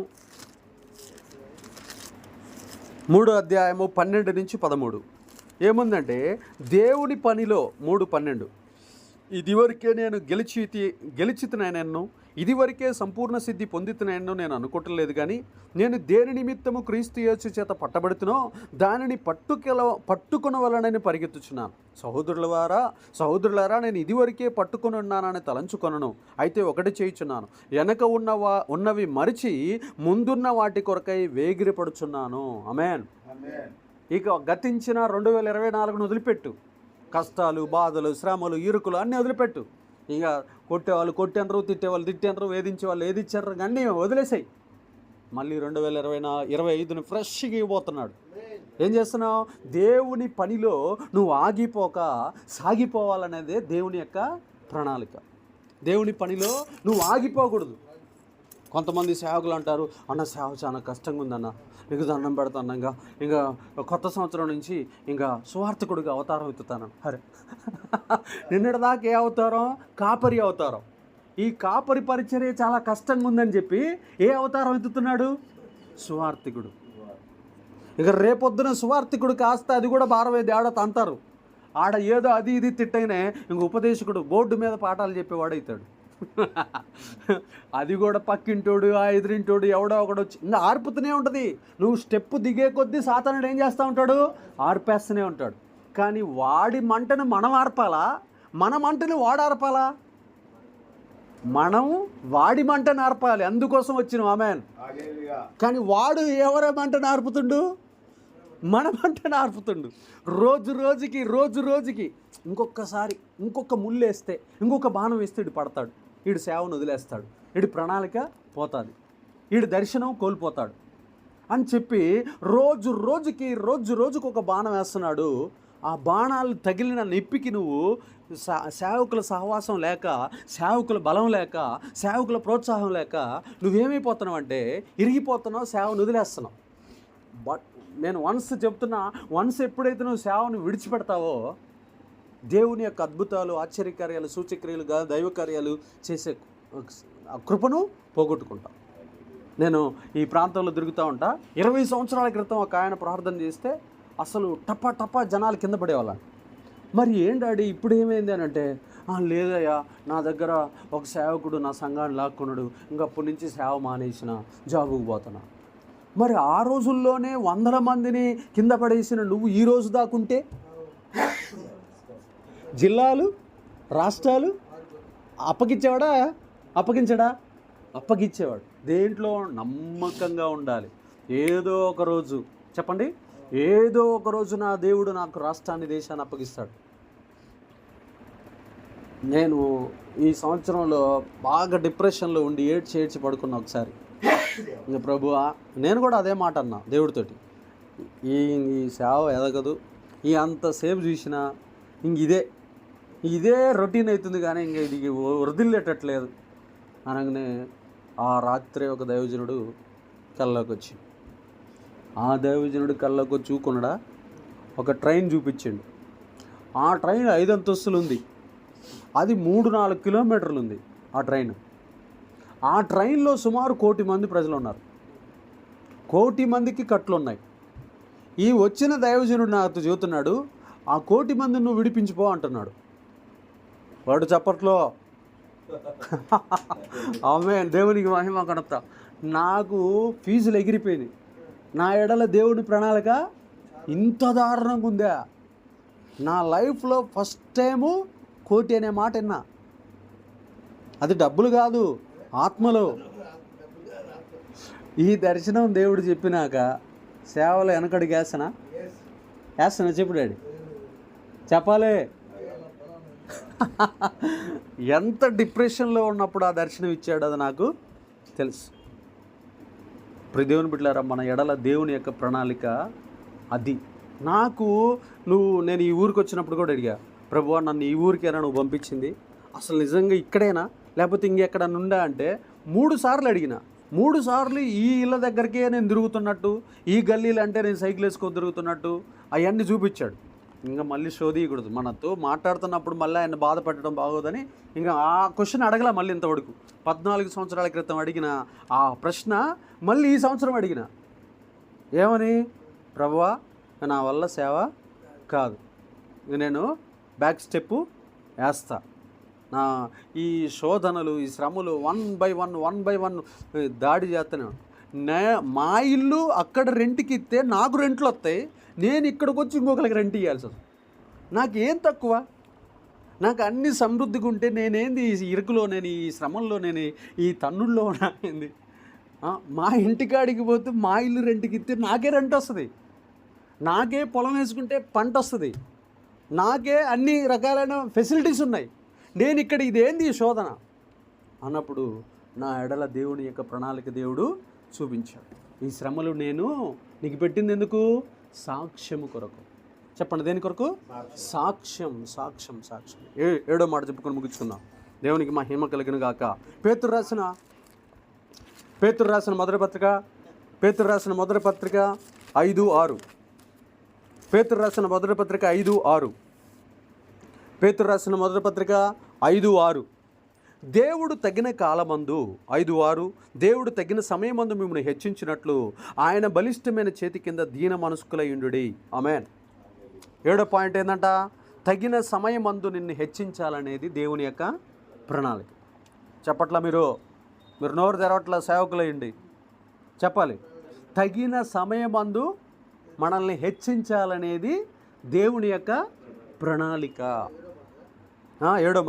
Speaker 1: 12 నుంచి 13 ఏముందంటే, దేవుని పనిలో 3:12 ఇదివరకే నేను గెలిచితనైనను, ఇదివరకే సంపూర్ణ సిద్ధి పొందితనైనను నేను అనుకోవట్లేదు. కానీ నేను దేని నిమిత్తము క్రీస్తు యేసు చేత పట్టబడుతునో దానిని పట్టుకొనవలనని పరిగెత్తుచున్నాను. సహోదరులారా నేను ఇదివరకే పట్టుకొని ఉన్నానని తలంచుకొనను. అయితే ఒకటి చేయుచున్నాను, వెనక ఉన్నవి మరిచి ముందున్న వాటి కొరకై వేగిరపడుచున్నాను. ఆమేన్. ఇక గతించిన 2024ను వదిలిపెట్టు. కష్టాలు, బాధలు, శ్రమలు, ఇరుకులు అన్నీ వదిలిపెట్టు. ఇక కొట్టేవాళ్ళు కొట్టేనరు, తిట్టేవాళ్ళు తిట్టేనరు, వేధించే వాళ్ళు వేధించారు, అన్నీ వదిలేసాయి. మళ్ళీ 2025ని ఫ్రెష్గా ఇవ్వబోతున్నాడు. ఏం చేస్తున్నావు? దేవుని పనిలో నువ్వు ఆగిపోక సాగిపోవాలనేదే దేవుని యొక్క ప్రణాళిక. దేవుని పనిలో నువ్వు ఆగిపోకూడదు. కొంతమంది సేవకులు అంటారు, అన్న సేవ చాలా కష్టంగా ఉందన్న, నీకు దండం పెడతాను, ఇంకా కొత్త సంవత్సరం నుంచి ఇంకా సువార్థకుడిగా అవతారం ఎత్తుతాను. అరే నిన్నటిదాకా ఏ అవతారం? కాపరి అవతారం. ఈ కాపరి పరిచర్య చాలా కష్టంగా ఉందని చెప్పి ఏ అవతారం ఎత్తుతున్నాడు? సువార్థికుడు. ఇక రేపొద్దున సువార్థికుడు కాస్త అది కూడా భారవేది ఆడ తంతారు. ఆడ ఏదో అది ఇది తిట్టైనే ఇంక ఉపదేశకుడు బోర్డు మీద పాఠాలు చెప్పేవాడు అవుతాడు. అది కూడా పక్కింటోడు, ఆ ఎదురింటోడు ఎవడో ఒకడు వచ్చి ఇంకా ఆర్పుతూనే ఉంటుంది. నువ్వు స్టెప్పు దిగే కొద్దీ సాతానుడు ఏం చేస్తూ ఉంటాడు? ఆర్పేస్తూనే ఉంటాడు. కానీ వాడి మంటను మనం ఆర్పాలా? మన మంటను వాడు ఆర్పాలా? మనం వాడి మంటను ఆర్పాలి. అందుకోసం వచ్చినాం. ఆమేన్. కానీ వాడు ఎవరి మంటను ఆర్పుతుండు? మన మంటను ఆర్పుతుండు. రోజు రోజుకి ఇంకొక ముళ్ళు వేస్తే, ఇంకొక బాణం వేస్తే ఇడు పడతాడు. వీడు సేవను వదిలేస్తాడు. వీడి ప్రణాళిక పోతుంది. వీడి దర్శనం కోల్పోతాడు అని చెప్పి రోజుకి ఒక బాణం వేస్తున్నాడు. ఆ బాణాలు తగిలిన నొప్పికి నువ్వు సేవకుల సహవాసం లేక, సేవకుల బలం లేక, సేవకుల ప్రోత్సాహం లేక నువ్వేమైపోతున్నావు అంటే ఇరిగిపోతున్నావు, సేవను వదిలేస్తున్నావు. బట్ నేను వన్స్ ఎప్పుడైతే నువ్వు సేవను విడిచిపెడతావో దేవుని యొక్క అద్భుతాలు, ఆశ్చర్యకార్యాలు, సూచక్రియలు, దైవ కార్యాలు చేసే కృపను పోగొట్టుకుంటాం. నేను ఈ ప్రాంతంలో తిరుగుతూ ఉంటా. 20 సంవత్సరాల క్రితం ఒక ఆయన ప్రార్థన చేస్తే అసలు టపా జనాలు కింద పడేవాళ్ళని. మరి ఏం డాడీ ఇప్పుడు ఏమైంది అని అంటే, లేదయ్యా నా దగ్గర ఒక సేవకుడు నా సంఘాన్ని లాక్కున్నాడు, ఇంకప్పటి నుంచి సేవ మానేసిన, జాబుకు పోతున్నా. మరి ఆ రోజుల్లోనే 100 మందిని కింద పడేసిన నువ్వు ఈ రోజు దాకుంటే జిల్లాలు, రాష్ట్రాలు అప్పగించేవాడు. దేంట్లో నమ్మకంగా ఉండాలి. ఏదో ఒక రోజు నా దేవుడు నాకు రాష్ట్రాన్ని, దేశాన్ని అప్పగిస్తాడు. నేను ఈ సంవత్సరంలో బాగా డిప్రెషన్లో ఉండి ఏడ్చి పడుకున్నా ఒకసారి. ఇంకా ప్రభువా, నేను కూడా అదే మాట అన్నా దేవుడితోటి, ఈ సేవ ఎదగదు, ఈ అంతసేపు చూసినా ఇంక ఇదే రొటీన్ అవుతుంది, కానీ ఇంక ఇది వదిలేటట్లేదు అనగానే ఆ రాత్రి ఒక దైవజనుడు కల్లోకి వచ్చి, చూకున్నాడా ఒక ట్రైన్ చూపించండు. ఆ ట్రైన్ 5 అంతస్తులు ఉంది. అది 3-4 కిలోమీటర్లు ఉంది ఆ ట్రైన్. ఆ ట్రైన్లో సుమారు 1 కోటి మంది ప్రజలు ఉన్నారు. 1 కోటి మందికి కట్లు ఉన్నాయి. ఈ వచ్చిన దైవజనుడు నాతో చెబుతున్నాడు, ఆ 1 కోటి మందిని నువ్వు విడిపించిపో అంటున్నాడు. వాడు చప్పట్లో ఆమేన్, దేవునికి మహిమ కనప. నాకు ఫీజులు ఎగిరిపోయింది. నా ఎడల దేవుని ప్రణాళిక ఇంత దారుణంగా ఉందా? నా లైఫ్లో ఫస్ట్ టైము 1 కోటి అనే మాట విన్నా. అది డబ్బులు కాదు, ఆత్మలో. ఈ దర్శనం దేవుడు చెప్పినాక సేవలు వెనకడికి వేస్తానా చెప్పు డాడీ, చెప్పాలి. ఎంత డిప్రెషన్లో ఉన్నప్పుడు ఆ దర్శనం ఇచ్చాడు అది నాకు తెలుసు. దేవుని బిడ్డలారా, మన ఎడల దేవుని యొక్క ప్రణాళిక అది. నాకు నేను ఈ ఊరికి వచ్చినప్పుడు కూడా అడిగా, ప్రభువా నన్ను ఈ ఊరికేనా నువ్వు పంపించింది? అసలు నిజంగా ఇక్కడేనా లేకపోతే ఇంకెక్కడ నుండా అంటే 3 సార్లు అడిగిన. 3 సార్లు ఈ ఇళ్ళ దగ్గరికే నేను తిరుగుతున్నట్టు, ఈ గల్లీలు అంటే నేను సైకిల్ వేసుకొని తిరుగుతున్నట్టు అవన్నీ చూపించాడు. ఇంకా మళ్ళీ శోధియకూడదు, మనతో మాట్లాడుతున్నప్పుడు మళ్ళీ ఆయన బాధపడడం బాగోదని ఇంకా ఆ క్వశ్చన్ అడగల. మళ్ళీ ఇంతవరకు 14 సంవత్సరాల క్రితం అడిగిన ఆ ప్రశ్న మళ్ళీ ఈ సంవత్సరం అడిగిన. ఏమని? ప్రభువా నా వల్ల సేవ కాదు, నేను బ్యాక్ స్టెప్పు వేస్తా. నా ఈ శోధనలు, ఈ శ్రమలు 1 by 1 దాడి చేస్తాను. మా ఇల్లు అక్కడ రెంట్కి ఇస్తే నాకు రెంట్లు వస్తాయి, నేను ఇక్కడికి వచ్చి ఇంకొకరికి రెంట్ ఇవ్వాల్సి వస్తుంది. నాకేం తక్కువ? నాకు అన్ని సమృద్ధిగా ఉంటే నేనేంది ఈ ఇరుకులో, నేను ఈ శ్రమంలో, నేను ఈ తన్నుల్లో ఉన్నాయింది. మా ఇంటికాడికి పోతే మా ఇల్లు రెంట్కి ఇస్తే నాకే రెంట్ వస్తుంది, నాకే పొలం వేసుకుంటే పంట వస్తుంది, నాకే అన్ని రకాలైన ఫెసిలిటీస్ ఉన్నాయి. నేను ఇక్కడ ఇదేంది శోధన అన్నప్పుడు నా ఎడల దేవుని యొక్క ప్రణాళిక దేవుడు చూపించాడు. ఈ శ్రమలు నేను నీకు పెట్టింది ఎందుకు? సాక్ష్యము కొరకు. చెప్పండి, దేని కొరకు? సాక్ష్యం. 7వ మాట చెప్పుకొని ముగించుకుందాం. దేవునికి మహిమ కలిగిన గాక. పేతురు రాసిన మొదటి పత్రిక 5:6. పేతురు రాసిన మొదటి పత్రిక 5:6. పేతురు రాసిన మొదటి పత్రిక 5:6. దేవుడు తగిన కాలమందు 5:6 దేవుడు తగిన సమయమందు మిమ్మల్ని హెచ్చించినట్లు ఆయన బలిష్టమైన చేతి కింద దీన మనస్కులై ఉండుడి. ఆమేన్. 7వ పాయింట్ ఏంటంట? తగిన సమయమందు నిన్ను హెచ్చించాలనేది దేవుని యొక్క ప్రణాళిక. చెప్పట్లా మీరు నోరు తెరవట్ల సేవకులయ్యండి, చెప్పాలి. తగిన సమయమందు మనల్ని హెచ్చించాలనేది దేవుని యొక్క ప్రణాళిక. 7వ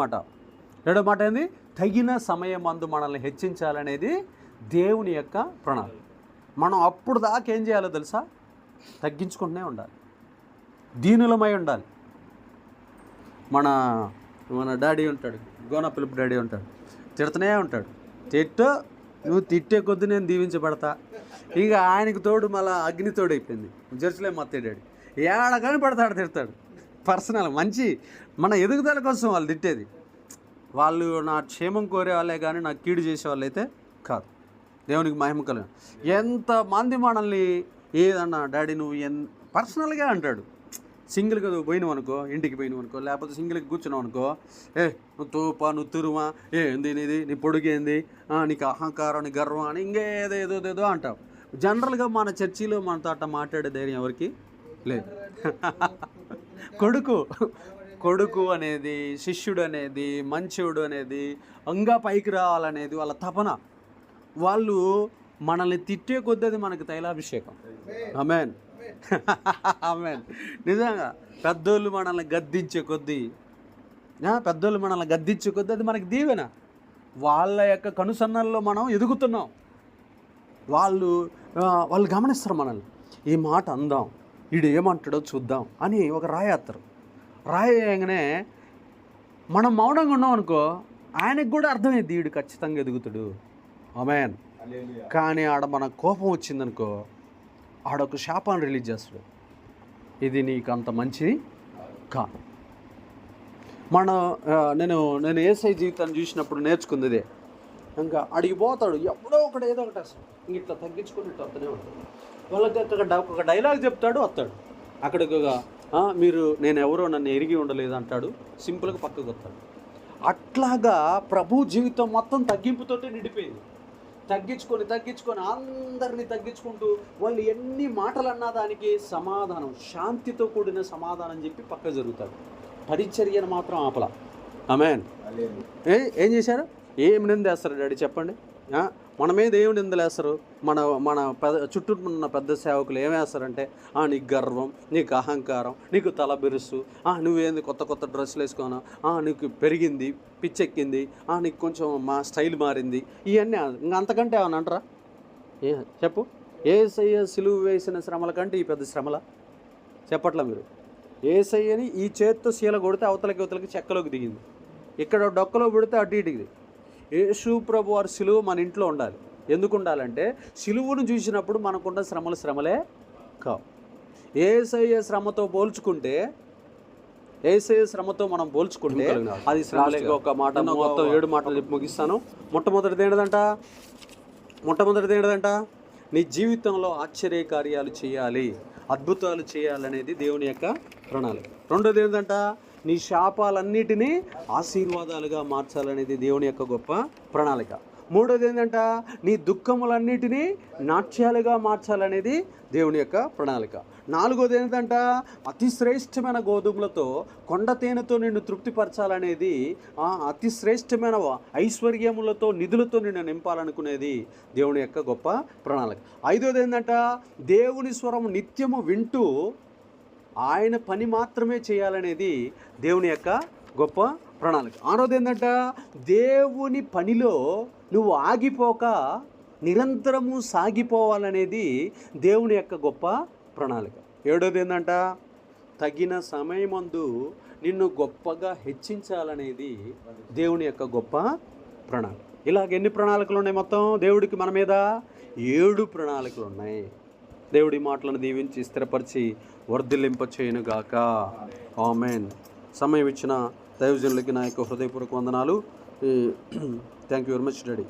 Speaker 1: మాట ఏంది? తగిన సమయమందు మనల్ని హెచ్చించాలనేది దేవుని యొక్క ప్రణాళిక. మనం అప్పుడు దాకా ఏం చేయాలో తెలుసా? తగ్గించుకుంటూనే ఉండాలి, దీనులమై ఉండాలి. మన డాడీ ఉంటాడు, గోనా పిలుపు డాడీ ఉంటాడు, తిడుతూనే ఉంటాడు. నువ్వు తిట్టే కొద్ది నేను దీవించబడతా. ఇక ఆయనకు తోడు మళ్ళీ అగ్ని తోడు అయిపోయింది. జెరూసలేం మత్తయ్య డాడీ ఏడగానే పడతాడు, తిడతాడు. పర్సనల్ మంచి మన ఎదుగుదల కోసం వాళ్ళు తిట్టేది. వాళ్ళు నా క్షేమం కోరే వాళ్ళే కానీ నాకు కీడు చేసే వాళ్ళు అయితే కాదు. దేవునికి మహిమ కలుగు. ఎంతమంది మనల్ని ఏదన్నా డాడీ నువ్వు పర్సనల్గా అంటాడు. సింగిల్గా నువ్వు పోయినావు అనుకో, ఇంటికి పోయినావు అనుకో, లేకపోతే సింగిల్కి కూర్చున్నావు అనుకో, నువ్వు తోపా, నువ్వు తురుమా, ఏంది నీది, నీ పొడుగేంది, నీకు అహంకారం, నీ గర్వం అని ఇంకేదేదో అంటావు. జనరల్గా మన చర్చిలో మనతో అట్ట మాట్లాడే ధైర్యం ఎవరికి లేదు. కొడుకు అనేది, శిష్యుడు అనేది, మంచోడు అనేది, అంగా పైకి రావాలనేది వాళ్ళ తపన. వాళ్ళు మనల్ని తిట్టే కొద్దీ మనకి తైలాభిషేకం. ఆమేన్. నిజంగా పెద్దోళ్ళు మనల్ని గద్దించే కొద్దీ అది మనకి దీవెన. వాళ్ళ యొక్క కనుసన్నల్లో మనం ఎదుగుతున్నాం. వాళ్ళు గమనిస్తారు మనల్ని. ఈ మాట అందాం, వీడు ఏమంటాడో చూద్దాం అని ఒక రాయగానే మనం మౌనంగా ఉన్నాం అనుకో, ఆయనకు కూడా అర్థమైంది వీడు ఖచ్చితంగా ఎదుగుతాడు. ఆమేన్. కానీ ఆడ మన కోపం వచ్చిందనుకో, ఆడొక శాపాన్ని రిలీజ్ చేస్తాడు. ఇది నీకు అంత మంచిది కాదు. నేను యేసయ్య జీవితాన్ని చూసినప్పుడు నేర్చుకుంది ఇదే. ఇంకా అడిగిపోతాడు, ఎప్పుడో ఒకటి ఏదో ఒకటి వస్తాడు, ఇంక ఇట్లా తగ్గించుకుని ఇట్లా వస్తూనే ఉంటాడు. వాళ్ళకి ఒక డైలాగ్ చెప్తాడు, వస్తాడు అక్కడికి. మీరు నేను ఎవరో నన్ను ఎరిగి ఉండలేదు అంటాడు, సింపుల్గా పక్కకు వస్తాడు. అట్లాగా ప్రభు జీవితం మొత్తం తగ్గింపుతోటే నిండిపోయింది. తగ్గించుకొని అందరినీ తగ్గించుకుంటూ వాళ్ళు ఎన్ని మాటలు అన్నా దానికి సమాధానం, శాంతితో కూడిన సమాధానం చెప్పి పక్క జరుగుతాడు. పరిచర్యను మాత్రం ఆపల. ఆమేన్. ఏం చేశారు? ఏం నిందేస్తారు డాడీ చెప్పండి? మన మీద ఏమి నిందలేస్తారు? మన చుట్టూ ఉన్న పెద్ద సేవకులు ఏమేస్తారంటే, నీకు గర్వం, నీకు అహంకారం, నీకు తల బిరుసు, నువ్వేంది కొత్త డ్రెస్సులు వేసుకోను, నీకు పెరిగింది, పిచ్చెక్కింది, నీకు కొంచెం మా స్టైల్ మారింది, ఇవన్నీ. ఇంకా అంతకంటే ఏమన్నా అంటారా? చెప్పు. యేసయ్య సిలువ వేసిన శ్రమల కంటే ఈ పెద్ద శ్రమల చెప్పట్లా మీరు? యేసయ్యని ఈ చేత్తో శీల కొడితే అవతలకి చెక్కలోకి దిగింది, ఇక్కడ డొక్కలో పెడితే అటు ఇటుకి. యేసు ప్రభు వారి సిలువ మన ఇంట్లో ఉండాలి. ఎందుకు ఉండాలంటే సిలువను చూసినప్పుడు మనకున్న శ్రమలే కావు. యేసయ్య శ్రమతో మనం పోల్చుకుంటే అది శ్రమలే. ఒక మాట మొత్తం 7 మాటలు చెప్పి ముగిస్తాను. మొట్టమొదటిది ఏంటంట? నీ జీవితంలో ఆశ్చర్య కార్యాలు చేయాలి, అద్భుతాలు చేయాలనేది దేవుని యొక్క ప్రణాళిక. రెండోది ఏంటంట? నీ శాపాలన్నిటినీ ఆశీర్వాదాలుగా మార్చాలనేది దేవుని యొక్క గొప్ప ప్రణాళిక. మూడోది ఏంటంట? నీ దుఃఖములన్నిటినీ నాట్యాలుగా మార్చాలనేది దేవుని యొక్క ప్రణాళిక. నాలుగోది ఏంటంట? అతి శ్రేష్టమైన గోధుమలతో కొండ తేనెతో నిన్ను తృప్తిపరచాలనేది, అతి శ్రేష్టమైన ఐశ్వర్యములతో నిధులతో నిన్ను నింపాలనుకునేది దేవుని యొక్క గొప్ప ప్రణాళిక. ఐదోది ఏంటంట? దేవుని స్వరం నిత్యము వింటూ ఆయన పని మాత్రమే చేయాలనేది దేవుని యొక్క గొప్ప ప్రణాళిక. ఆరోది ఏంటంట? దేవుని పనిలో నువ్వు ఆగిపోక నిరంతరము సాగిపోవాలనేది దేవుని యొక్క గొప్ప ప్రణాళిక. ఏడోది ఏంటంట? తగిన సమయమందు నిన్ను గొప్పగా హెచ్చించాలనేది దేవుని యొక్క గొప్ప ప్రణాళిక. ఇలాగ ఎన్ని ప్రణాళికలు ఉన్నాయి మొత్తం దేవుడికి మన మీద? 7 ప్రణాళికలు ఉన్నాయి. దేవుడి మాటలను దీవించి స్థిరపరిచి వర్ధిల్లింప చేయనుగాక. ఆమేన్. సమయం ఇచ్చిన దైవజనులకి నా యొక్క హృదయపూర్వక వందనాలు. Thank you very much daddy.